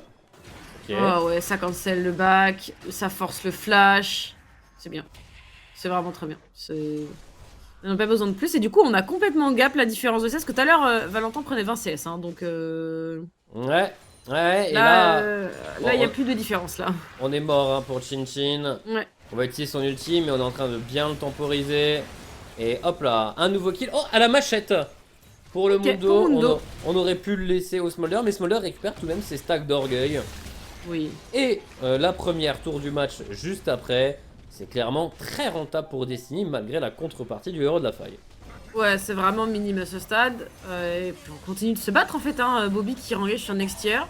Ok.
Ah ouais, ça cancelle le back, ça force le flash. C'est bien. C'est vraiment très bien. On n'a pas besoin de plus. Et du coup, on a complètement gap la différence de CS. Parce que tout à l'heure, Valentin prenait 20 CS. Hein, donc
Ouais. Et
là,
bon,
il n'y a plus de différence là.
on est mort hein, pour Chin Chin.
Ouais.
On va utiliser son ulti, mais on est en train de bien le temporiser. Et hop là, un nouveau kill. Oh, à la machette pour le
Ok,
Mundo.
pour Mundo.
On aurait pu le laisser au Smolder, mais Smolder récupère tout de même ses stacks d'orgueil.
Oui.
Et la première tour du match juste après, c'est clairement très rentable pour Destiny malgré la contrepartie du héros de la faille.
Ouais, c'est vraiment minime à ce stade. Et puis on continue de se battre en fait. Hein. Bobby qui engage sur Next Year.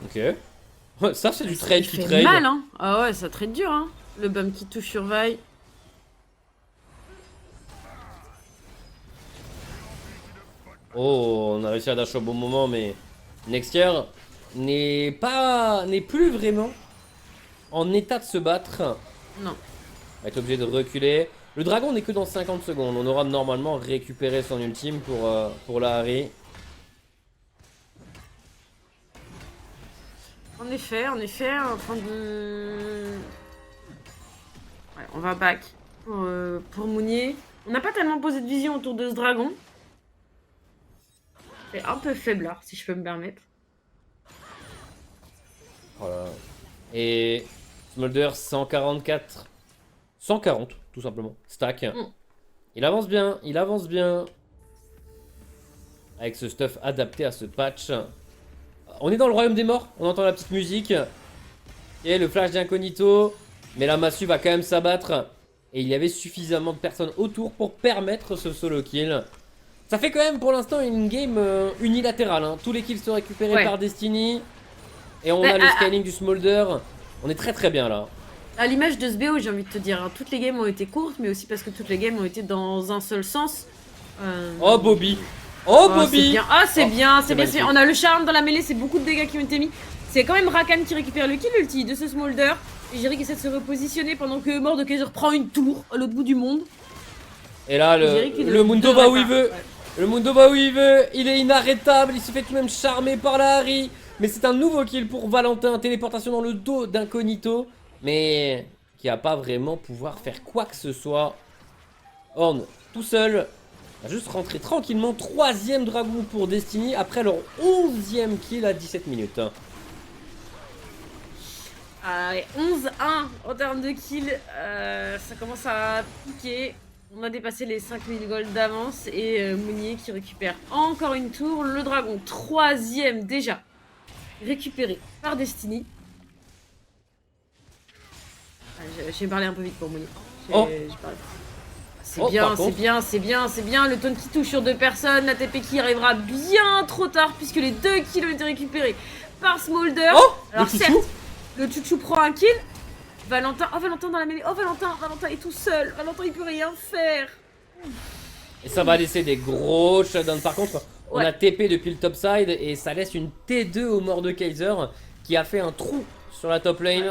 Ok. Ouais, ça c'est du trade
Il
qui
fait
trade.
mal, hein. Ah ouais, ça trade dur, hein. Le bum qui touche sur Vi.
Oh, on a réussi à dash au bon moment, mais Next Year n'est plus vraiment en état de se battre.
Non.
On va être obligé de reculer. Le dragon n'est que dans 50 secondes. On aura normalement récupéré son ultime pour la Harry.
En effet, en train de... Ouais, on va back pour Mounier. On n'a pas tellement posé de vision autour de ce dragon. C'est un peu faiblard, si je peux me permettre.
Voilà. Et Smolder 144. 140, tout simplement. Stack. Il avance bien, Avec ce stuff adapté à ce patch. On est dans le royaume des morts, on entend la petite musique. Et le flash d'Incognito. Mais la massue va quand même s'abattre. Et il y avait suffisamment de personnes autour pour permettre ce solo kill. Ça fait quand même pour l'instant une game unilatérale. Hein. Tous les kills sont récupérés par Destiny. Et on a le scaling du Smolder. On est très très bien là.
À l'image de ce BO, j'ai envie de te dire, hein, toutes les games ont été courtes, mais aussi parce que toutes les games ont été dans un seul sens.
Oh Bobby. Oh
c'est
Bobby.
bien. Ah c'est
Oh,
bien,
c'est
c'est bien.
magnifique.
On a le charme dans la mêlée, c'est beaucoup de dégâts qui ont été mis. C'est quand même Rakan qui récupère le kill ulti de ce Smolder. Et Jerry qui essaie de se repositionner pendant que Mordekaiser prend une tour à l'autre bout du monde.
Et là,
Jerry qui
le
ne
Mundo va
devrait
où il
pas.
veut.
Ouais.
Le Mundo va où il veut. Il est inarrêtable. Il se fait tout de même charmer par la Harry. Mais c'est un nouveau kill pour Valentin. Téléportation dans le dos d'Incognito. Mais qui va pas vraiment pouvoir faire quoi que ce soit. Horn, tout seul, va juste rentrer tranquillement. 3ème dragon pour Destiny après leur 11ème kill à 17 minutes.
Et 11-1 en termes de kills, ça commence à piquer. On a dépassé les 5000 gold d'avance et Mounier qui récupère encore une tour. Le dragon 3ème déjà récupéré par Destiny. J'ai parlé un peu vite pour Mounier.
Oh.
C'est
Oh,
bien,
par
c'est
contre.
bien, c'est bien, c'est bien. Le taunt qui touche sur 2 personnes. La TP qui arrivera bien trop tard puisque les 2 kills ont été récupérés par Smolder.
Oh,
Alors
le chouchou.
certes, le chouchou prend un kill. Valentin, oh Valentin dans la mêlée, oh Valentin est tout seul. Valentin il peut rien faire.
Et ça va laisser des gros shutdowns. Par contre, on
Ouais.
a TP depuis le topside et ça laisse une T2 au Mordekaiser qui a fait un trou sur la top lane.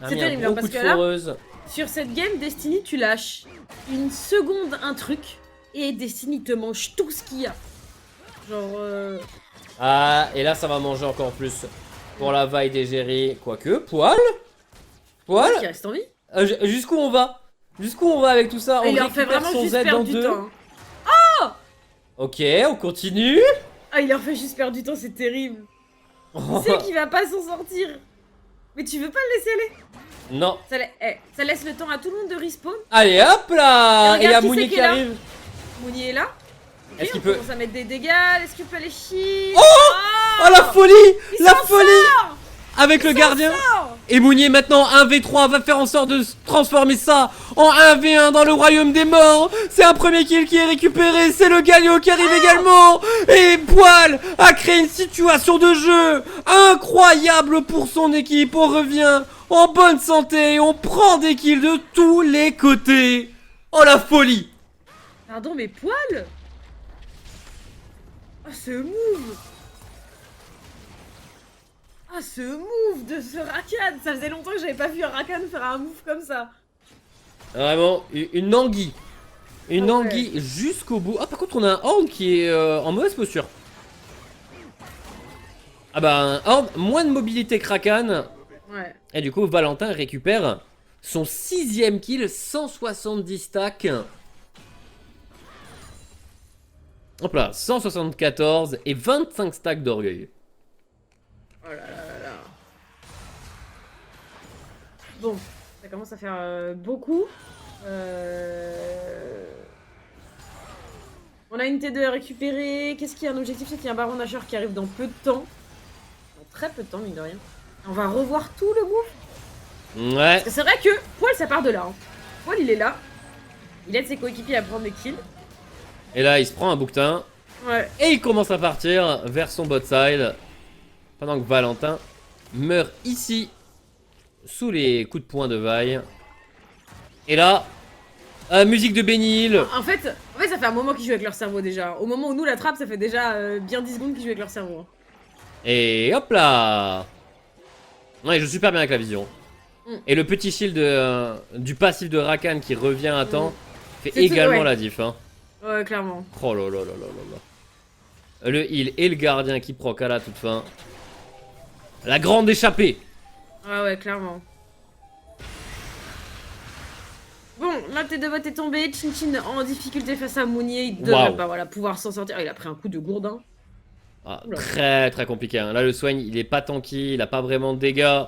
A
C'est
mis un
terrible,
gros
parce
coup de
que là-
foreuse.
Sur cette game, Destiny, tu lâches une seconde un truc et Destiny te mange tout ce qu'il y a. Genre,
Ah, et là ça va manger encore plus pour la vaille d'Egérie. Quoique, poil Poil
qui reste en vie.
Jusqu'où on va? Jusqu'où on va avec tout ça? On
Il leur fait
récupère
vraiment
son
juste
Z dans
perdre du
2.
temps.
Ok, on continue.
Ah, il leur fait juste perdre du temps, c'est terrible. Tu sais qu'il va pas s'en sortir. Mais tu veux pas le laisser aller?
Non.
Ça laisse le temps à tout le monde de respawn.
Allez, hop là.
Et
Et il y a
regarde qui
Mounier
c'est
qui
qui est là.
arrive.
Mounier est là. Ok,
Est-ce qu'il
on
peut-
commence à mettre des dégâts. Est-ce qu'il peut aller chier?
Oh la folie!
Il
La
s'en
folie! Avec le gardien!
sort.
Et Mounier maintenant 1v3 va faire en sorte de transformer ça en 1v1 dans le royaume des morts. C'est un premier kill qui est récupéré, c'est le Galio qui arrive également. Et Poil a créé une situation de jeu incroyable pour son équipe. On revient en bonne santé et on prend des kills de tous les côtés. Oh la folie!
Pardon, mais Poil? Ah, ce move! Ah, ce move de ce Rakan! Ça faisait longtemps que j'avais pas vu un Rakan faire un move comme ça.
Vraiment, une anguille. Une
Ah ouais.
anguille jusqu'au bout. Ah, par contre, on a un Horn qui est en mauvaise posture. Ah bah, un Horn, moins de mobilité que Rakan.
Ouais.
Et du coup, Valentin récupère son 6ème kill, 170 stacks. Hop là, 174 et 25 stacks d'orgueil.
Oh là là là là. Bon, ça commence à faire beaucoup. On a une T2 à récupérer. Qu'est-ce qu'il y a un objectif? C'est qu'il y a un Baron Nashor qui arrive dans peu de temps. Dans très peu de temps, mine de rien. On va revoir tout le move.
Ouais.
Parce que c'est vrai que Poil, ça part de là. Hein. Poil, il est là. Il aide ses coéquipiers à prendre des kills.
Et là, il se prend un bouquetin.
Ouais.
Et il commence à partir vers son bot side. Pendant que Valentin meurt ici. Sous les coups de poing de Vaille. Et là, musique de Benny Hill.
En fait, ça fait un moment qu'ils jouent avec leur cerveau déjà. Au moment où nous la trappe, ça fait déjà bien 10 secondes qu'ils jouent avec leur cerveau. Hein.
Et hop là. Ouais, je joue super bien avec la vision.
Mm.
Et le petit shield du passif de Rakan qui revient à temps fait
C'est tout,
également
ouais.
la diff. Hein.
Ouais, clairement.
Oh là là là là là là. Le heal et le gardien qui proc à la toute fin. La grande échappée.
Ouais, clairement. Bon, là T2 Bot est tombé, Chin Chin en difficulté face à Mounier, il devrait
Waouh.
pas voilà, pouvoir s'en sortir. Ah, il a pris un coup de gourdin.
Ah,
Oula.
très très compliqué. Hein. Là, le soigne, il est pas tanky, il a pas vraiment de dégâts.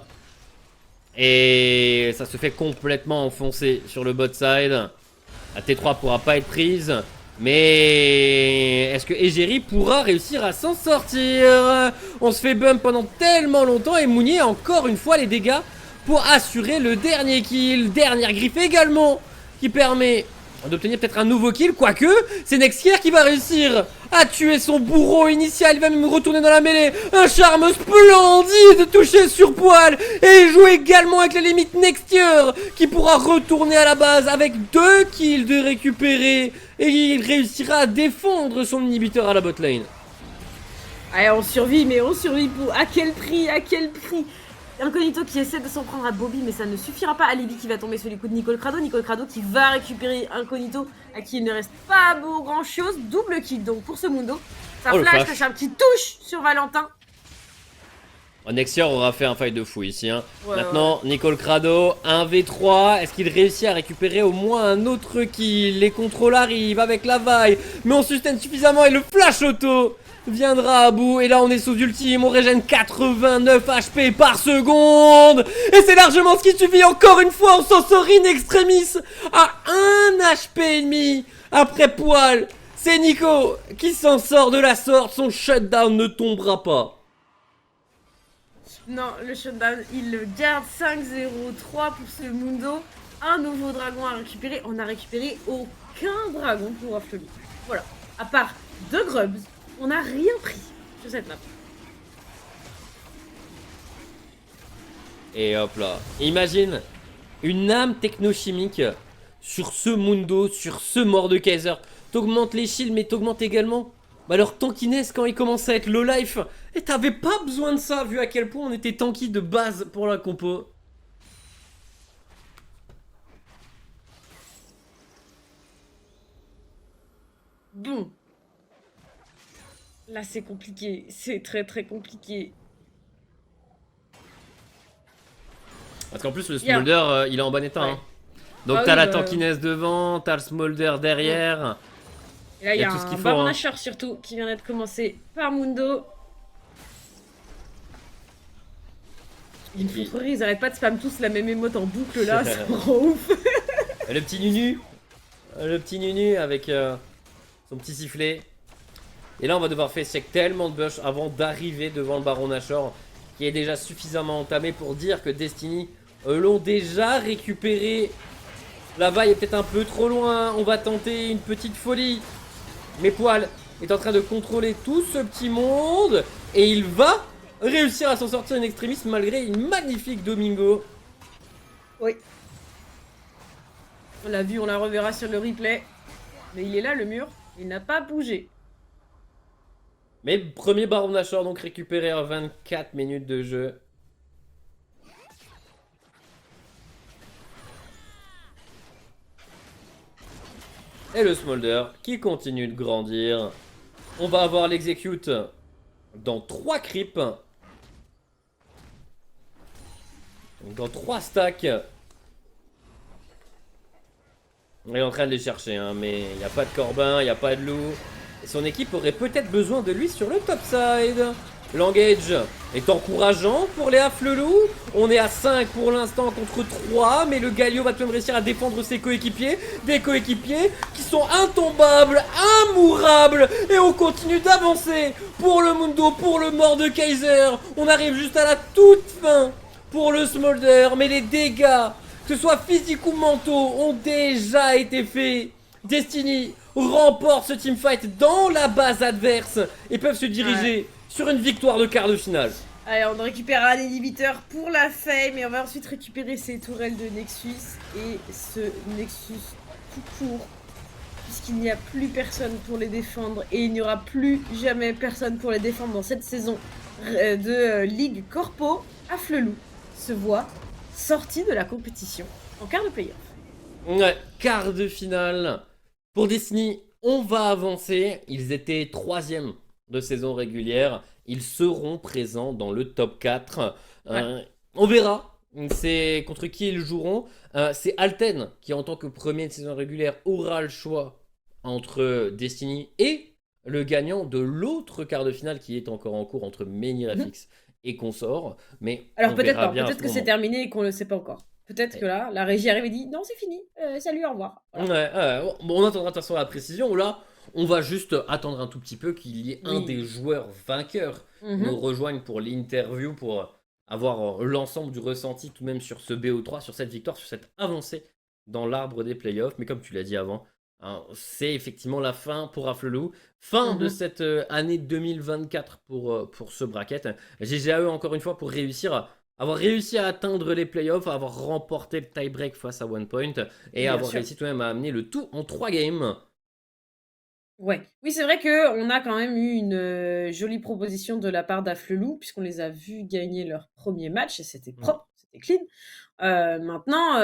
Et ça se fait complètement enfoncer sur le bot side. La T3 pourra pas être prise. Mais est-ce que Egérie pourra réussir à s'en sortir? On se fait bump pendant tellement longtemps et Mounier a encore une fois les dégâts pour assurer le dernier kill. Dernière griffe également qui permet d'obtenir peut-être un nouveau kill, quoique c'est Nexier qui va réussir à tuer son bourreau initial, il va même retourner dans la mêlée, un charme splendide touché sur poil, et il joue également avec la limite Nexier qui pourra retourner à la base avec 2 kills de récupérer, et il réussira à défendre son inhibiteur à la botlane.
Allez, on survit, mais on survit pour... À quel prix? À quel prix? Incognito qui essaie de s'en prendre à Bobby, mais ça ne suffira pas. Alibi qui va tomber sur les coups de Nicole Crado. Nicole Crado qui va récupérer Incognito, à qui il ne reste pas beau grand chose. Double kill donc pour ce Mundo. Ça
Oh, le
flash,
flash.
le charme qui touche sur Valentin.
Nexier aura fait un fight de fou ici. Hein.
Ouais,
Maintenant, Nicole Crado, 1v3. Est-ce qu'il réussit à récupérer au moins un autre kill? Les contrôles arrivent avec la vaille, mais on sustain suffisamment et le flash auto viendra à bout. Et là, on est sous ultime. On régène 89 HP par seconde. Et c'est largement ce qui suffit. Encore une fois, on s'en sort in extremis à 1 HP et demi après poil. C'est Nico qui s'en sort de la sorte. Son shutdown ne tombera pas.
Non, le shutdown, il le garde. 5-0-3 pour ce Mundo. Un nouveau dragon à récupérer. On n'a récupéré aucun dragon pour Afterlife. Voilà. À part 2 grubs, on n'a rien pris sur cette map.
Et hop là. Imagine une âme technochimique sur ce Mundo, sur ce Mordekaiser. T'augmentes les shields, mais t'augmentes également leur tankiness quand il commence à être low life. Et t'avais pas besoin de ça, vu à quel point on était tanky de base pour la compo.
Bon. Là, c'est compliqué. C'est très très compliqué.
Parce qu'en plus, le Smolder, il est en bon état.
Ouais.
Hein. Donc
Ah
t'as
oui,
la
bah...
tankiness devant, t'as le Smolder derrière.
Et là, il y a
tout ce qu'il
un
faut,
Baron
hein.
Nashor surtout qui vient d'être commencé par Mundo. Une foutrerie, ils arrêtent pas de spam tous la même émote en boucle là, ça me rend ouf.
Le petit Nunu. Le petit Nunu avec son petit sifflet. Et là on va devoir faire check tellement de bush avant d'arriver devant le Baron Nashor, qui est déjà suffisamment entamé pour dire que Destiny l'ont déjà récupéré. La vaille est peut-être un peu trop loin. On va tenter une petite folie. Mais Poil est en train de contrôler tout ce petit monde. Et il va réussir à s'en sortir in extremis malgré une magnifique Domingo.
Oui. On l'a vu, on la reverra sur le replay. Mais il est là le mur, il n'a pas bougé.
Mais premier Baron Nashor donc récupéré à 24 minutes de jeu. Et le Smolder qui continue de grandir. On va avoir l'execute dans 3 creeps. Donc dans 3 stacks. On est en train de les chercher, hein, mais il n'y a pas de Corbin, il n'y a pas de loup. Et son équipe aurait peut-être besoin de lui sur le top side. L'engage est encourageant pour les Haflelou. On est à 5 pour l'instant contre 3. Mais le Galio va tout de même réussir à défendre ses coéquipiers. Des coéquipiers qui sont intombables, immourables. Et on continue d'avancer pour le Mundo, pour le Mordekaiser. On arrive juste à la toute fin pour le Smolder. Mais les dégâts, que ce soit physiques ou mentaux, ont déjà été faits. Destiny remporte ce teamfight dans la base adverse et peuvent se diriger sur une victoire de quart de finale.
Allez, on récupère un inhibiteur pour la fame et on va ensuite récupérer ces tourelles de Nexus et ce Nexus tout court, puisqu'il n'y a plus personne pour les défendre et il n'y aura plus jamais personne pour les défendre dans cette saison de Ligue Corpo. Haflelou se voit sorti de la compétition en quart de playoff.
Ouais, quart de finale. Pour Destiny, on va avancer. Ils étaient 3e de saison régulière. Ils seront présents dans le top 4. On verra. C'est contre qui ils joueront. C'est Alten qui, en tant que premier de saison régulière, aura le choix entre Destiny et le gagnant de l'autre quart de finale qui est encore en cours entre Menirafix et Consort. Mais
alors
on
peut-être
verra
pas,
bien
peut-être que c'est terminé et qu'on le sait pas encore. Peut-être que là, la régie arrive et dit non, c'est fini, salut, au revoir. Voilà.
Ouais, bon, on attendra de toute façon la précision. Là, on va juste attendre un tout petit peu qu'il y ait un des joueurs vainqueurs nous rejoigne pour l'interview, pour avoir l'ensemble du ressenti tout de même sur ce BO3, sur cette victoire, sur cette avancée dans l'arbre des playoffs. Mais comme tu l'as dit avant, C'est effectivement la fin pour Afflelou. Fin de
Mhm.
cette année 2024 pour ce bracket. GGAE, encore une fois, pour avoir réussi à atteindre les playoffs, avoir remporté le tie-break face à OnePoint et
Bien
avoir
sûr.
réussi tout de même à amener le tout en 3 games.
Ouais. Oui, c'est vrai qu'on a quand même eu une jolie proposition de la part d'Afflelou, puisqu'on les a vus gagner leur premier match et c'était
Mm.
propre, c'était clean. Maintenant,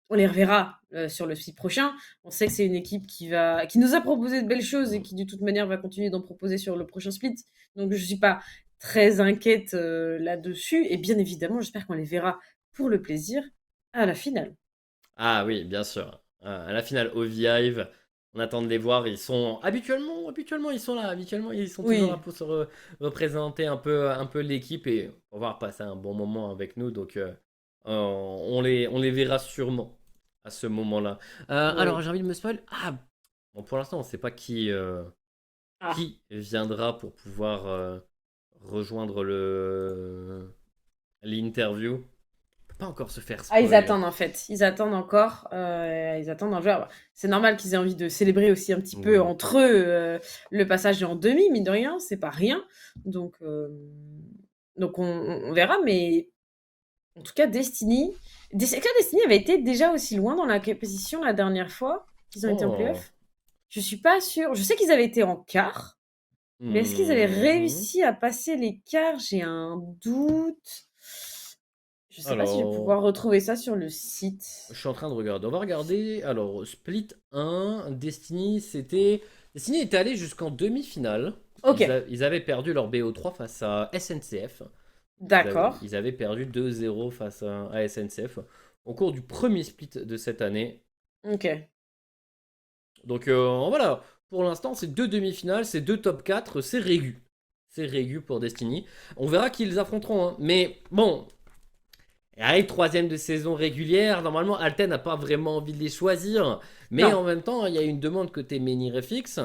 on les reverra sur le site prochain. On sait que c'est une équipe qui nous a proposé de belles choses et
Mm.
qui, de toute manière, va continuer d'en proposer sur le prochain split. Donc, je ne suis pas très inquiète là-dessus. Et bien évidemment, j'espère qu'on les verra pour le plaisir à la finale.
Ah oui, bien sûr. À la finale OVIve, on attend de les voir. Ils sont habituellement ils sont là. Habituellement, ils sont toujours là
Oui,
pour représenter un peu l'équipe et pouvoir passer un bon moment avec nous. Donc, on les verra sûrement à ce moment-là. Alors,
oui.
j'ai envie de me spoil. Ah, bon, pour l'instant, on ne sait pas
Ah.
qui viendra pour pouvoir rejoindre l'interview. On peut pas encore se faire
Ah, ils
spoil.
attendent en fait. Ils attendent encore. Ils attendent un joueur. C'est normal qu'ils aient envie de célébrer aussi un petit peu
Oui.
entre eux le passage en demi, mine de rien. C'est pas rien. Donc, on verra. Mais en tout cas, Est-ce que Destiny avait été déjà aussi loin dans la compétition la dernière fois qu'ils ont été en
Oh.
playoff? Je suis pas sûre. Je sais qu'ils avaient été en quart. Mais est-ce qu'ils avaient
Mhm.
réussi à passer les quarts? J'ai un doute. Je sais pas si je vais
Alors,
pouvoir retrouver ça sur le site.
je suis en train de regarder. On va regarder. Alors, Split 1, Destiny était allé jusqu'en demi-finale.
Ok,
Ils avaient perdu leur BO3 face à SNCF.
d'accord.
Ils avaient perdu 2-0 face à SNCF au cours du premier split de cette année.
Ok.
Donc voilà, pour l'instant, c'est deux demi-finales, c'est deux top 4, c'est régu. C'est régu pour Destiny. On verra qui ils affronteront, hein. Mais bon, arrive troisième de saison régulière. Normalement, Alten n'a pas vraiment envie de les choisir. Mais
Non.
en même temps, il y a une demande côté Menirefix.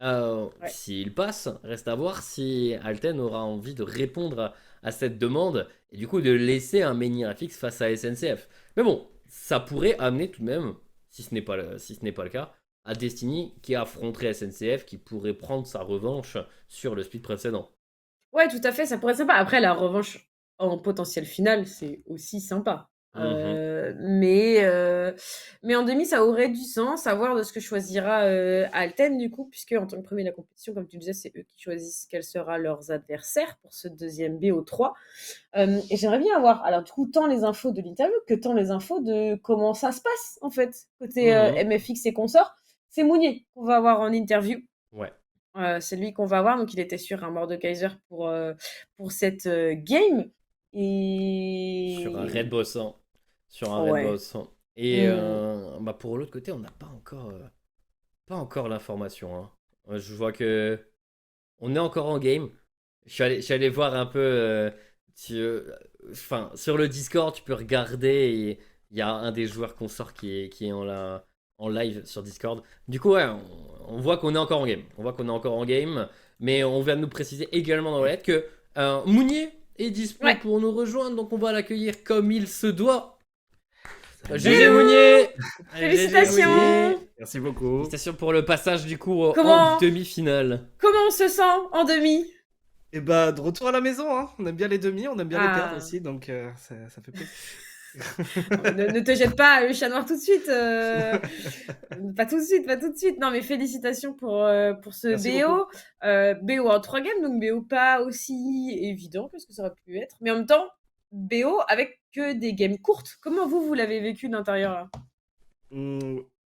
Ouais.
S'il passe, reste à voir si Alten aura envie de répondre à cette demande. Et du coup, de laisser un Menirefix face à SNCF. Mais bon, ça pourrait amener tout de même, si ce n'est pas le cas, à Destiny qui affronterait SNCF, qui pourrait prendre sa revanche sur le split précédent.
Ouais, tout à fait, ça pourrait être sympa. Après, la revanche en potentiel final, c'est aussi sympa.
Mhm.
Mais en demi, ça aurait du sens, à voir de ce que choisira Alten, du coup, puisque en tant que premier de la compétition, comme tu le disais, c'est eux qui choisissent quels seront leurs adversaires pour ce deuxième BO3. Et j'aimerais bien avoir, alors du coup, tant les infos de l'interview que tant les infos de comment ça se passe, en fait, côté
Mhm.
MFX et consorts. C'est Mounier qu'on va avoir en interview.
Ouais.
C'est lui qu'on va voir, donc il était sur un Mordekaiser pour cette game.
Sur un
Et
Red Boss, hein. Sur un Red
ouais.
Boss, hein. Et
Hmm.
bah pour l'autre côté, on n'a pas encore l'information, hein. Je vois que on est encore en game. Je suis allé voir un peu. Enfin, sur le Discord, tu peux regarder. Et il y a un des joueurs qu'on sort qui est en live sur Discord. Du coup, ouais, on voit qu'on est encore en game. On voit qu'on est encore en game. Mais on vient de nous préciser également dans la lettre que Mounier est dispo
Ouais.
pour nous rejoindre. Donc on va l'accueillir comme il se doit. GG
Salut!
Mounier! GG
Merci,
Mounier!
Félicitations!
merci beaucoup.
Félicitations pour le passage du coup en
Comment,
demi-finale.
comment on se sent en demi?
Et bah, de retour à la maison, hein. On aime bien les demi, on aime bien les perdre
Ah,
aussi, donc ça fait plaisir.
ne te jette pas le chat noir tout de suite. Pas tout de suite, pas tout de suite. Non, mais félicitations pour ce
Merci beaucoup.
BO. BO en 3 games, donc BO pas aussi évident que ce que ça aurait pu être. Mais en même temps, BO avec que des games courtes. Comment vous l'avez vécu d'intérieur là?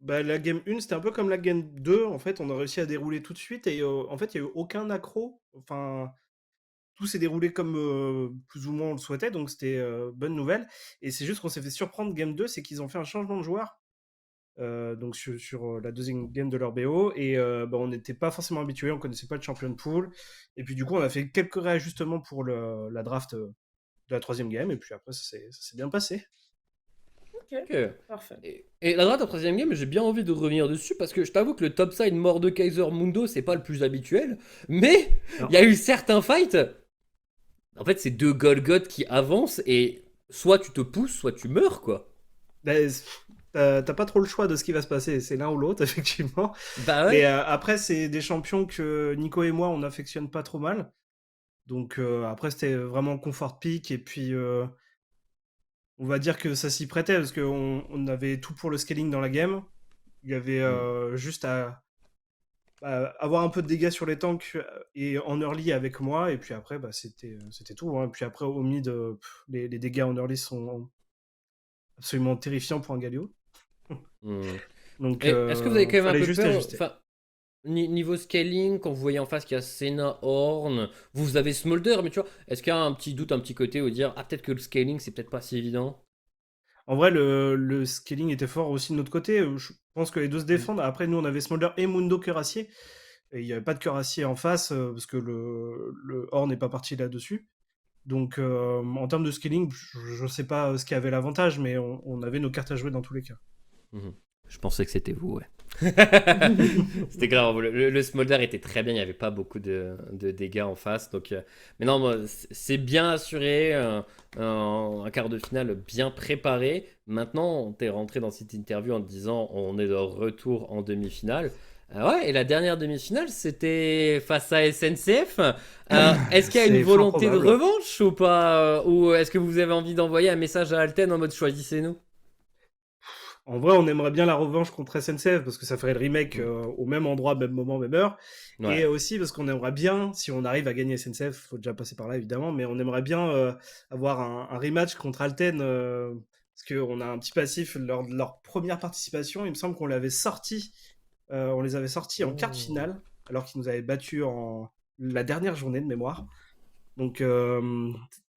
Bah, la game 1, c'était un peu comme la game 2. En fait, on a réussi à dérouler tout de suite et en fait, il n'y a eu aucun accro. Enfin, tout s'est déroulé comme plus ou moins on le souhaitait, donc c'était bonne nouvelle. Et c'est juste qu'on s'est fait surprendre game 2, c'est qu'ils ont fait un changement de joueur. Donc sur la deuxième game de leur BO et bah, on n'était pas forcément habitué, on connaissait pas le champion pool et puis du coup on a fait quelques réajustements pour la draft de la troisième game et puis après ça s'est bien passé.
Ok,
Ok.
parfait.
Et la draft en troisième game, j'ai bien envie de revenir dessus parce que je t'avoue que le topside Mordekaiser Mundo, c'est pas le plus habituel. Mais il
Non.
y a eu certains fights. En fait, c'est deux Golgoth qui avancent et soit tu te pousses, soit tu meurs, quoi.
Bah, t'as pas trop le choix de ce qui va se passer. C'est l'un ou l'autre, effectivement.
Bah
Mais
ouais.
après, c'est des champions que Nico et moi, on affectionne pas trop mal. Donc après, c'était vraiment comfort pick. Et puis, on va dire que ça s'y prêtait parce qu'on avait tout pour le scaling dans la game. Il y avait juste à avoir un peu de dégâts sur les tanks et en early avec moi. Et puis après, c'était tout. Hein. Puis après, au mid, les dégâts en early sont absolument terrifiants pour un Galio.
Hmm.
Donc,
Et est-ce que vous avez quand même un
fallait
peu
juste
peur,
ajuster.
enfin, niveau scaling, quand vous voyez en face qu'il y a Senna, Horn, vous avez Smolder, mais tu vois, est-ce qu'il y a un petit doute, un petit côté où dire, ah, peut-être que le scaling, c'est peut-être pas si évident?
En vrai, le scaling était fort aussi de notre côté. Je pense que les deux se défendent. Après, nous, on avait Smolder et Mundo Cuirassier. Et il n'y avait pas de Cuirassier en face parce que le Horn n'est pas parti là-dessus. Donc, en termes de scaling, je ne sais pas ce qui avait l'avantage, mais on avait nos cartes à jouer dans tous les cas.
Mhm. Je pensais que c'était vous, ouais. C'était grave. Le Smolder était très bien. Il n'y avait pas beaucoup de dégâts en face. Donc, mais non, moi, c'est bien assuré. Un quart de finale bien préparé. Maintenant, t'es rentré dans cette interview en te disant on est de retour en demi-finale. Ouais, et la dernière demi-finale, c'était face à SNCF. Est-ce qu'il y a une
C'est fort
volonté de
probable.
revanche ou pas? Ou est-ce que vous avez envie d'envoyer un message à Alten en mode choisissez-nous?
En vrai, on aimerait bien la revanche contre SNCF parce que ça ferait le remake
Mm.
au même endroit, même moment, même heure. Et
Ouais.
aussi parce qu'on aimerait bien, si on arrive à gagner SNCF, faut déjà passer par là évidemment, mais on aimerait bien avoir un rematch contre Alten parce qu'on a un petit passif lors de leur première participation. Il me semble qu'on l'avait sorti, on les avait sortis en quart de
Oh.
finale alors qu'ils nous avaient battus en la dernière journée de mémoire. Donc il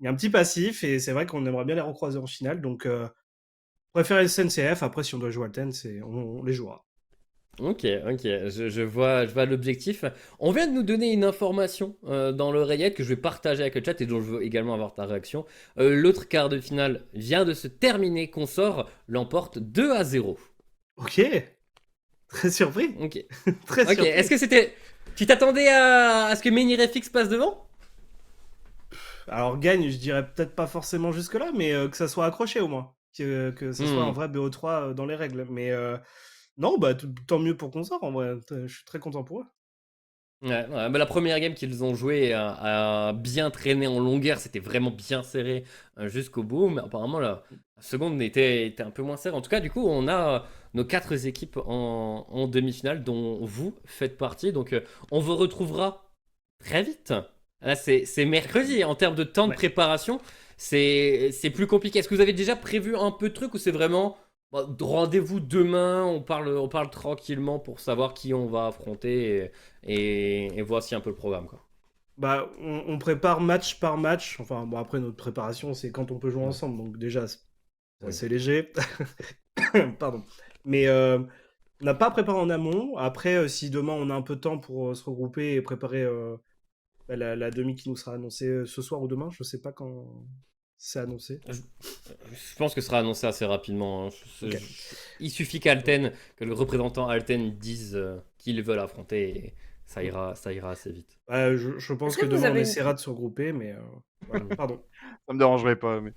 y a un petit passif et c'est vrai qu'on aimerait bien les recroiser en finale. Donc préfère SNCF. Après, si on doit jouer Alten, on les jouera.
Ok, ok, je vois l'objectif. On vient de nous donner une information dans l'oreillette que je vais partager avec le chat et dont je veux également avoir ta réaction. L'autre quart de finale vient de se terminer. Consort l'emporte 2-0.
Ok, très surpris.
Ok,
Très
ok. Est-ce
surpris.
que c'était. Tu t'attendais à ce que Menirefix passe devant?
Alors, gagne, je dirais peut-être pas forcément jusque-là, mais que ça soit accroché au moins. Que ce soit un
Hmm.
vrai BO3 dans les règles. Mais non, bah, tant mieux pour qu'on sort en vrai. Je suis très content pour eux.
Ouais, ouais, mais la première game qu'ils ont joué a bien traîné en longueur, c'était vraiment bien serré jusqu'au bout, mais apparemment la seconde était un peu moins serrée. En tout cas, du coup, on a nos quatre équipes en demi-finale dont vous faites partie, donc on vous retrouvera très vite. Là, c'est mercredi, en termes de temps de
Ouais.
préparation, c'est plus compliqué. Est-ce que vous avez déjà prévu un peu de trucs ou c'est vraiment bah, rendez-vous demain, on parle tranquillement pour savoir qui on va affronter et voici un peu le programme, quoi.
Bah, on prépare match par match. Enfin, bon, après, notre préparation, c'est quand on peut jouer
Ouais.
ensemble. Donc, déjà, c'est
Oui.
assez léger. Pardon. Mais on n'a pas préparé en amont. Après, si demain on a un peu de temps pour se regrouper et préparer la demi qui nous sera annoncée ce soir ou demain, je sais pas quand c'est annoncé.
Je pense que ce sera annoncé assez rapidement, hein.
Ok.
Il suffit qu'Alten, que le représentant Alten dise qu'ils veulent affronter et ça ira assez vite.
Je pense
Est-ce
que
que vous
demain on
avez
essaiera de se regrouper, mais voilà.
Mm.
Pardon.
Ça me dérangerait pas, mais.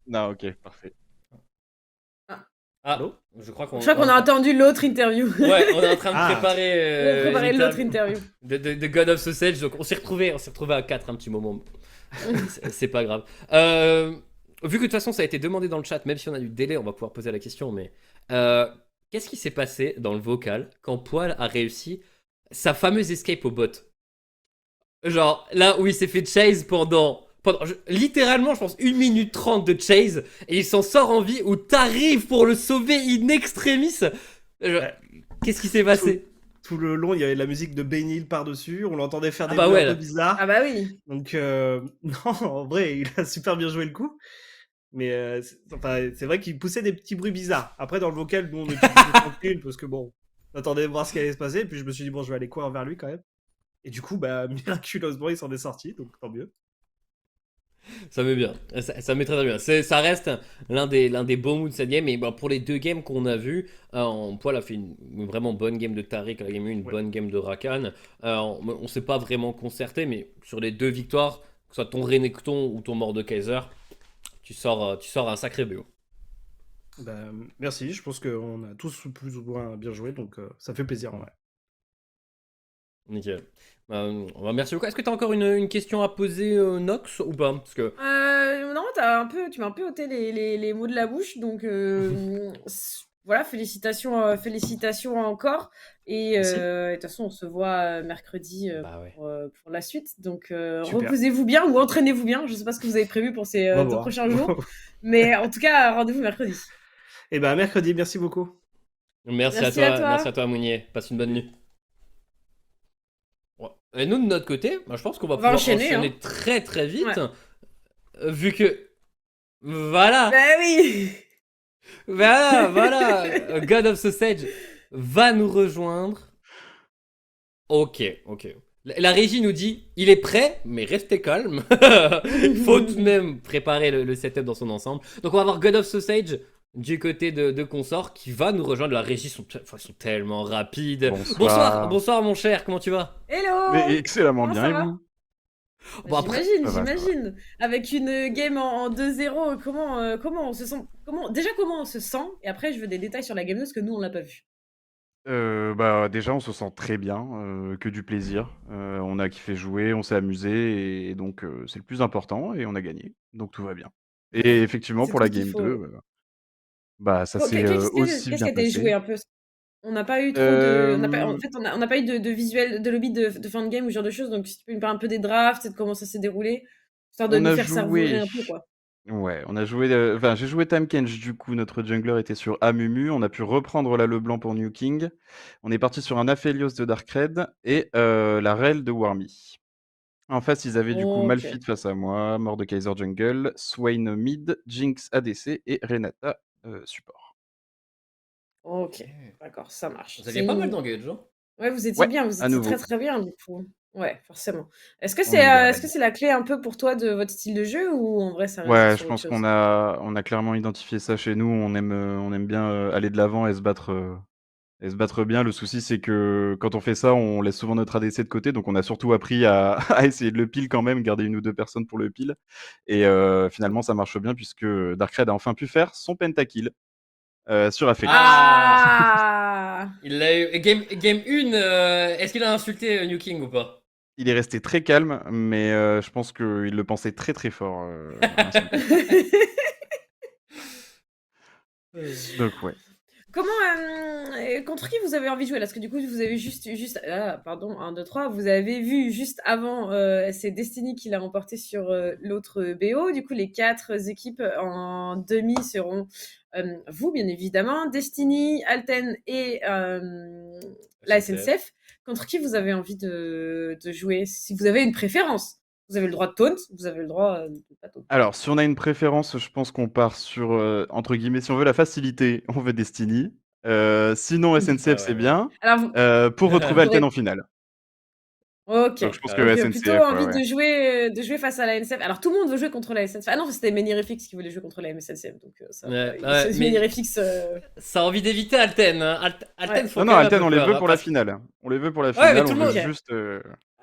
Non, ok, parfait.
Ah,
Allô?
je crois
Je crois qu'on a attendu l'autre interview.
Ouais, on est en train de
Ah.
préparer
On va préparer l'autre
l'interview
interview.
de God of Sausage, donc on s'est retrouvés à 4 un petit moment. C'est pas grave. Vu que de toute façon ça a été demandé dans le chat, même si on a du délai, on va pouvoir poser la question, mais qu'est-ce qui s'est passé dans le vocal quand Poil a réussi sa fameuse escape au bot? Genre, là où il s'est fait chase littéralement, je pense, 1 minute 30 de chase, et il s'en sort en vie, où t'arrives pour le sauver in extremis. Genre,
Ouais.
qu'est-ce qui s'est passé?
Tout le long, il y avait de la musique de Benny Hill par-dessus. On l'entendait faire
Ah
des
bah
bruits
ouais,
un peu
là.
bizarres.
Ah bah oui.
Donc, non, en vrai, il a super bien joué le coup. Mais c'est vrai qu'il poussait des petits bruits bizarres. Après, dans le vocal, nous, on était plutôt tranquille parce que bon, on attendait de voir ce qui allait se passer. Puis je me suis dit, bon, je vais aller courir vers lui quand même. Et du coup, bah, miraculeusement, il s'en est sorti. Donc, tant mieux.
Ça met bien, ça met très très bien. Ça reste l'un des beaux moods de cette game. Mais bon, pour les deux games qu'on a vus, Poil a fait une vraiment bonne game de Tariq, la game 1, une
Ouais.
bonne game de Rakan. On s'est pas vraiment concerté, mais sur les deux victoires, que ce soit ton Renekton ou ton Mordekaiser, tu sors un sacré BO.
Bah, merci, je pense qu'on a tous plus ou moins bien joué, donc ça fait plaisir en vrai.
Nickel. Merci beaucoup. Est-ce que tu as encore une question à poser, Nox, ou pas? Parce que...
Non, tu m'as un peu ôté les mots de la bouche, donc voilà, félicitations encore. Et
Merci.
de toute façon, on se voit mercredi
Bah ouais.
pour la suite. Donc
Super.
reposez-vous bien ou entraînez-vous bien. Je sais pas ce que vous avez prévu pour ces
On va
2
voir.
prochains jours, mais en tout cas, rendez-vous mercredi.
Et bah, mercredi, merci beaucoup.
Merci
Merci à toi.
merci à toi, Mounier. Passe une bonne nuit. Ouais. Et nous, de notre côté, je pense qu'on va
On va
pouvoir
enchaîner,
enchaîner
hein.
très très vite,
Ouais.
vu que... Voilà,
Bah oui.
voilà, God of Sausage va nous rejoindre. Ok. La régie nous dit, il est prêt, mais restez calme. Il faut tout de même préparer le setup dans son ensemble. Donc on va avoir God of Sausage du côté de Consort qui va nous rejoindre. La régie sont tellement rapides. Bonsoir mon cher, comment tu vas?
Hello.
Mais excellemment
Comment
bien,
ça
et
va?
vous?
Bon, après,
J'imagine. Avec une game en 2-0, comment on se sent? Comment on se sent? Et après, je veux des détails sur la game parce que nous, on l'a pas vu.
Déjà, on se sent très bien, que du plaisir. On a kiffé jouer, on s'est amusé et donc c'est le plus important et on a gagné, donc tout va bien. Et effectivement,
C'est
pour
tout
la
ce qu'il
game
faut.
2, ça
Bon,
s'est, aussi
qu'est-ce qui
bien
a été joué
passé.
un peu? On n'a pas eu trop de. En
Hem,
fait, on n'a pas eu de visuel, de lobby de fin de game ou ce genre de choses. Donc, si tu peux me parler un peu des drafts et de comment ça s'est déroulé, histoire de
on
nous
a
faire savourer
joué
un peu, quoi.
Ouais, on a joué, j'ai joué Tahm Kench du coup, notre jungler était sur Amumu, on a pu reprendre la LeBlanc pour New King. On est parti sur un Aphelios de Darkred et la Rell de Warmy. En face, ils avaient du coup
Ok.
Malphite face à moi, Mordekaiser jungle, Swain mid, Jinx ADC et Renata support.
Ok. D'accord, ça marche.
vous aviez pas mal d'engage, hein?
Ouais, vous étiez
Ouais,
bien, vous
à
étiez très
nouveau,
très bien du coup. Ouais, forcément.
on aime bien la
Est-ce que
vie.
c'est la clé un peu pour toi de votre style de jeu ou en vrai ça reste
Ouais, je
sur autre
pense
chose?
qu'on a clairement identifié ça chez nous, on aime bien aller de l'avant et se battre bien. Le souci, c'est que quand on fait ça, on laisse souvent notre ADC de côté. Donc, on a surtout appris à, à essayer de le pile quand même, garder une ou deux personnes pour le pile. Et finalement, ça marche bien puisque Darkred a enfin pu faire son pentakill sur Aphelios.
Ah!
Il l'a eu. Game 1, est-ce qu'il a insulté New King ou pas?
Il est resté très calme, mais je pense qu'il le pensait très très fort à insulter. Donc, ouais.
Contre qui vous avez envie de jouer là? Parce que du coup, vous avez pardon, 1, 2, 3, vous avez vu juste avant, c'est Destiny qui l'a remporté sur l'autre BO. Du coup, les 4 équipes en demi seront vous, bien évidemment, Destiny, Alten et la SNCF. Contre qui vous avez envie de jouer? Si vous avez une préférence, vous avez le droit de taunt, vous avez le droit de pas taunt.
Alors, si on a une préférence, je pense qu'on part sur, entre guillemets, si on veut la facilité, on veut Destiny. Sinon, SNCF,
Ah
c'est
ouais.
bien.
Alors,
Pour retrouver
vous
Alten
aurez
en finale.
OK.
Donc je pense que
Ah ouais.
Plutôt
SNCF, ouais,
envie
ouais.
de jouer face à la NCF. Alors tout le monde veut jouer contre la SNCF. Ah non, c'était Menirefix qui voulait jouer contre la MSNCF, donc ça va.
Ouais, mais
Menirefix.
ça a envie d'éviter Alten, hein. Alten,
Ouais.
faut
Non,
quand
non,
même un
Alten,
peu
on les
peur,
veut
hein,
pour la
parce que...
finale. On les veut pour la
Ouais, mais
finale,
tout
on
le
veut
monde...
Ok.
juste...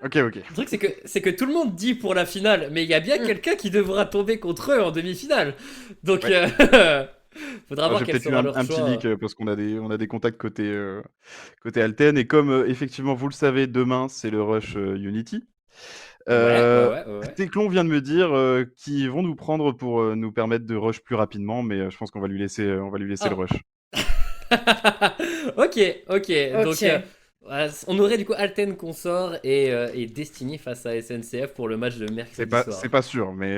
Ok, ok.
Le truc, c'est que tout le monde dit pour la finale, mais il y a bien
Mm.
quelqu'un qui devra tomber contre eux en demi-finale. Donc,
Ouais.
faudra voir
J'ai
quel
peut-être eu
sera
un
leur
petit
choix.
leak parce on a des contacts côté Alten. Et comme effectivement, vous le savez, demain, c'est le rush Unity. Teclon vient de me dire qu'ils vont nous prendre pour nous permettre de rush plus rapidement, mais je pense qu'on va lui laisser, le
Ah.
rush.
Ok. Donc,
Ok.
voilà, on aurait du coup Alten Consort et Destiny face à SNCF pour le match de mercredi
C'est
soir.
pas sûr, mais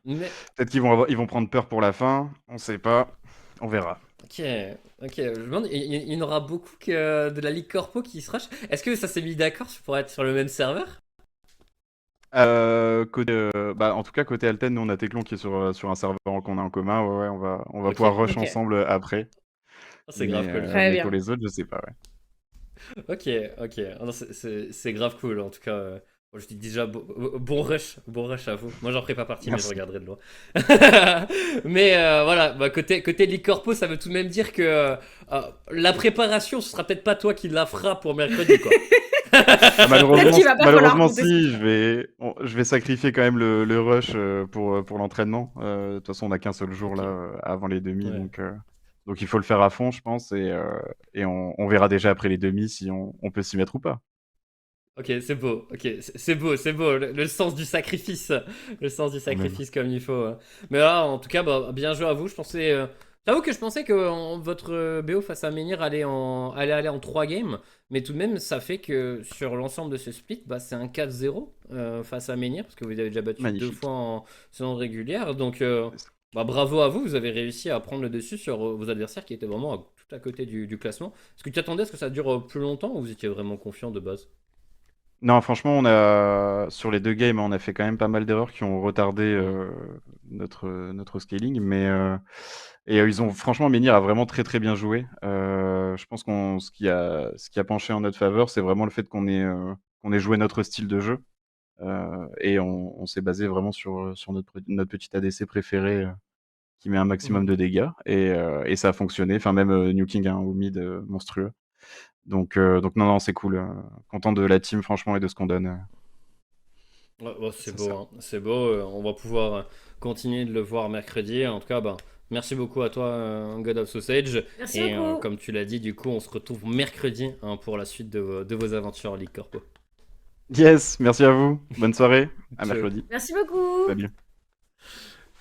Mais,
peut-être ils vont prendre peur pour la fin. On sait pas. On verra.
ok. Je me demande, il y en aura beaucoup que de la Ligue Corpo qui se rush. Est-ce que ça s'est mis d'accord pour être sur le même serveur?
En tout cas, côté Alten, nous on a Teclon qui est sur un serveur qu'on a en commun. Ouais, on va
Ok.
pouvoir rush
Ok.
ensemble après.
C'est grave cool.
Très
Mais pour
bien.
les autres, je sais pas. Ouais.
Ok. Ah non, c'est grave cool en tout cas. Je dis déjà bon rush à vous. Moi j'en ferai pas partie, mais je
Merci.
regarderai de loin. Mais voilà, côté Ligue Corpo, ça veut tout de même dire que la préparation, ce sera peut-être pas toi qui la fera pour mercredi, quoi.
Peut-être qu'il va pas falloir
Malheureusement,
compter sur
si,
toi.
je vais sacrifier quand même le rush pour l'entraînement. De toute façon, on a qu'un seul jour
Ok.
là avant les demi,
Ouais.
donc Donc il faut le faire à fond, je pense, et on verra déjà après les demi si on peut s'y mettre ou pas.
Ok, c'est beau, ok, c'est beau, c'est beau, le sens du sacrifice, le sens du
Quand même.
sacrifice comme il faut. Mais là, en tout cas, bah, bien joué à vous, je pensais... J'avoue que je pensais que votre BO face à Menhir allait aller en 3 games, mais tout de même, ça fait que sur l'ensemble de ce split, bah, c'est un 4-0 face à Menhir, parce que vous avez déjà battu 2
Magnifique.
fois en saison régulière, donc
C'est ça.
bah, bravo à vous, vous avez réussi à prendre le dessus sur vos adversaires qui étaient vraiment tout à côté du classement. Est-ce que tu attendais à ce que ça dure plus longtemps ou vous étiez vraiment confiant de base?
Non, franchement, sur les 2 games, on a fait quand même pas mal d'erreurs qui ont retardé notre scaling, ils ont franchement, Menhir a vraiment très très bien joué. Je pense ce qui a penché en notre faveur, c'est vraiment le fait qu'on ait joué notre style de jeu. Et on s'est basé vraiment sur notre petit ADC préféré, qui met un maximum
Mhm.
de dégâts, et ça a fonctionné. Enfin, même New King, hein, au mid, monstrueux. Donc non, non, c'est cool. Content de la team, franchement, et de ce qu'on donne.
Ouais, ouais, c'est
C'est
beau,
ça.
hein. C'est beau. On va pouvoir continuer de le voir mercredi. En tout cas, bah, merci beaucoup à toi, God of Sausage.
Merci
Et
beaucoup.
comme tu l'as dit, du coup, on se retrouve mercredi hein, pour la suite de vos aventures en Ligue Corpo.
Yes, merci à vous. Bonne soirée. À
Ciao.
mercredi.
Merci beaucoup.
Salut.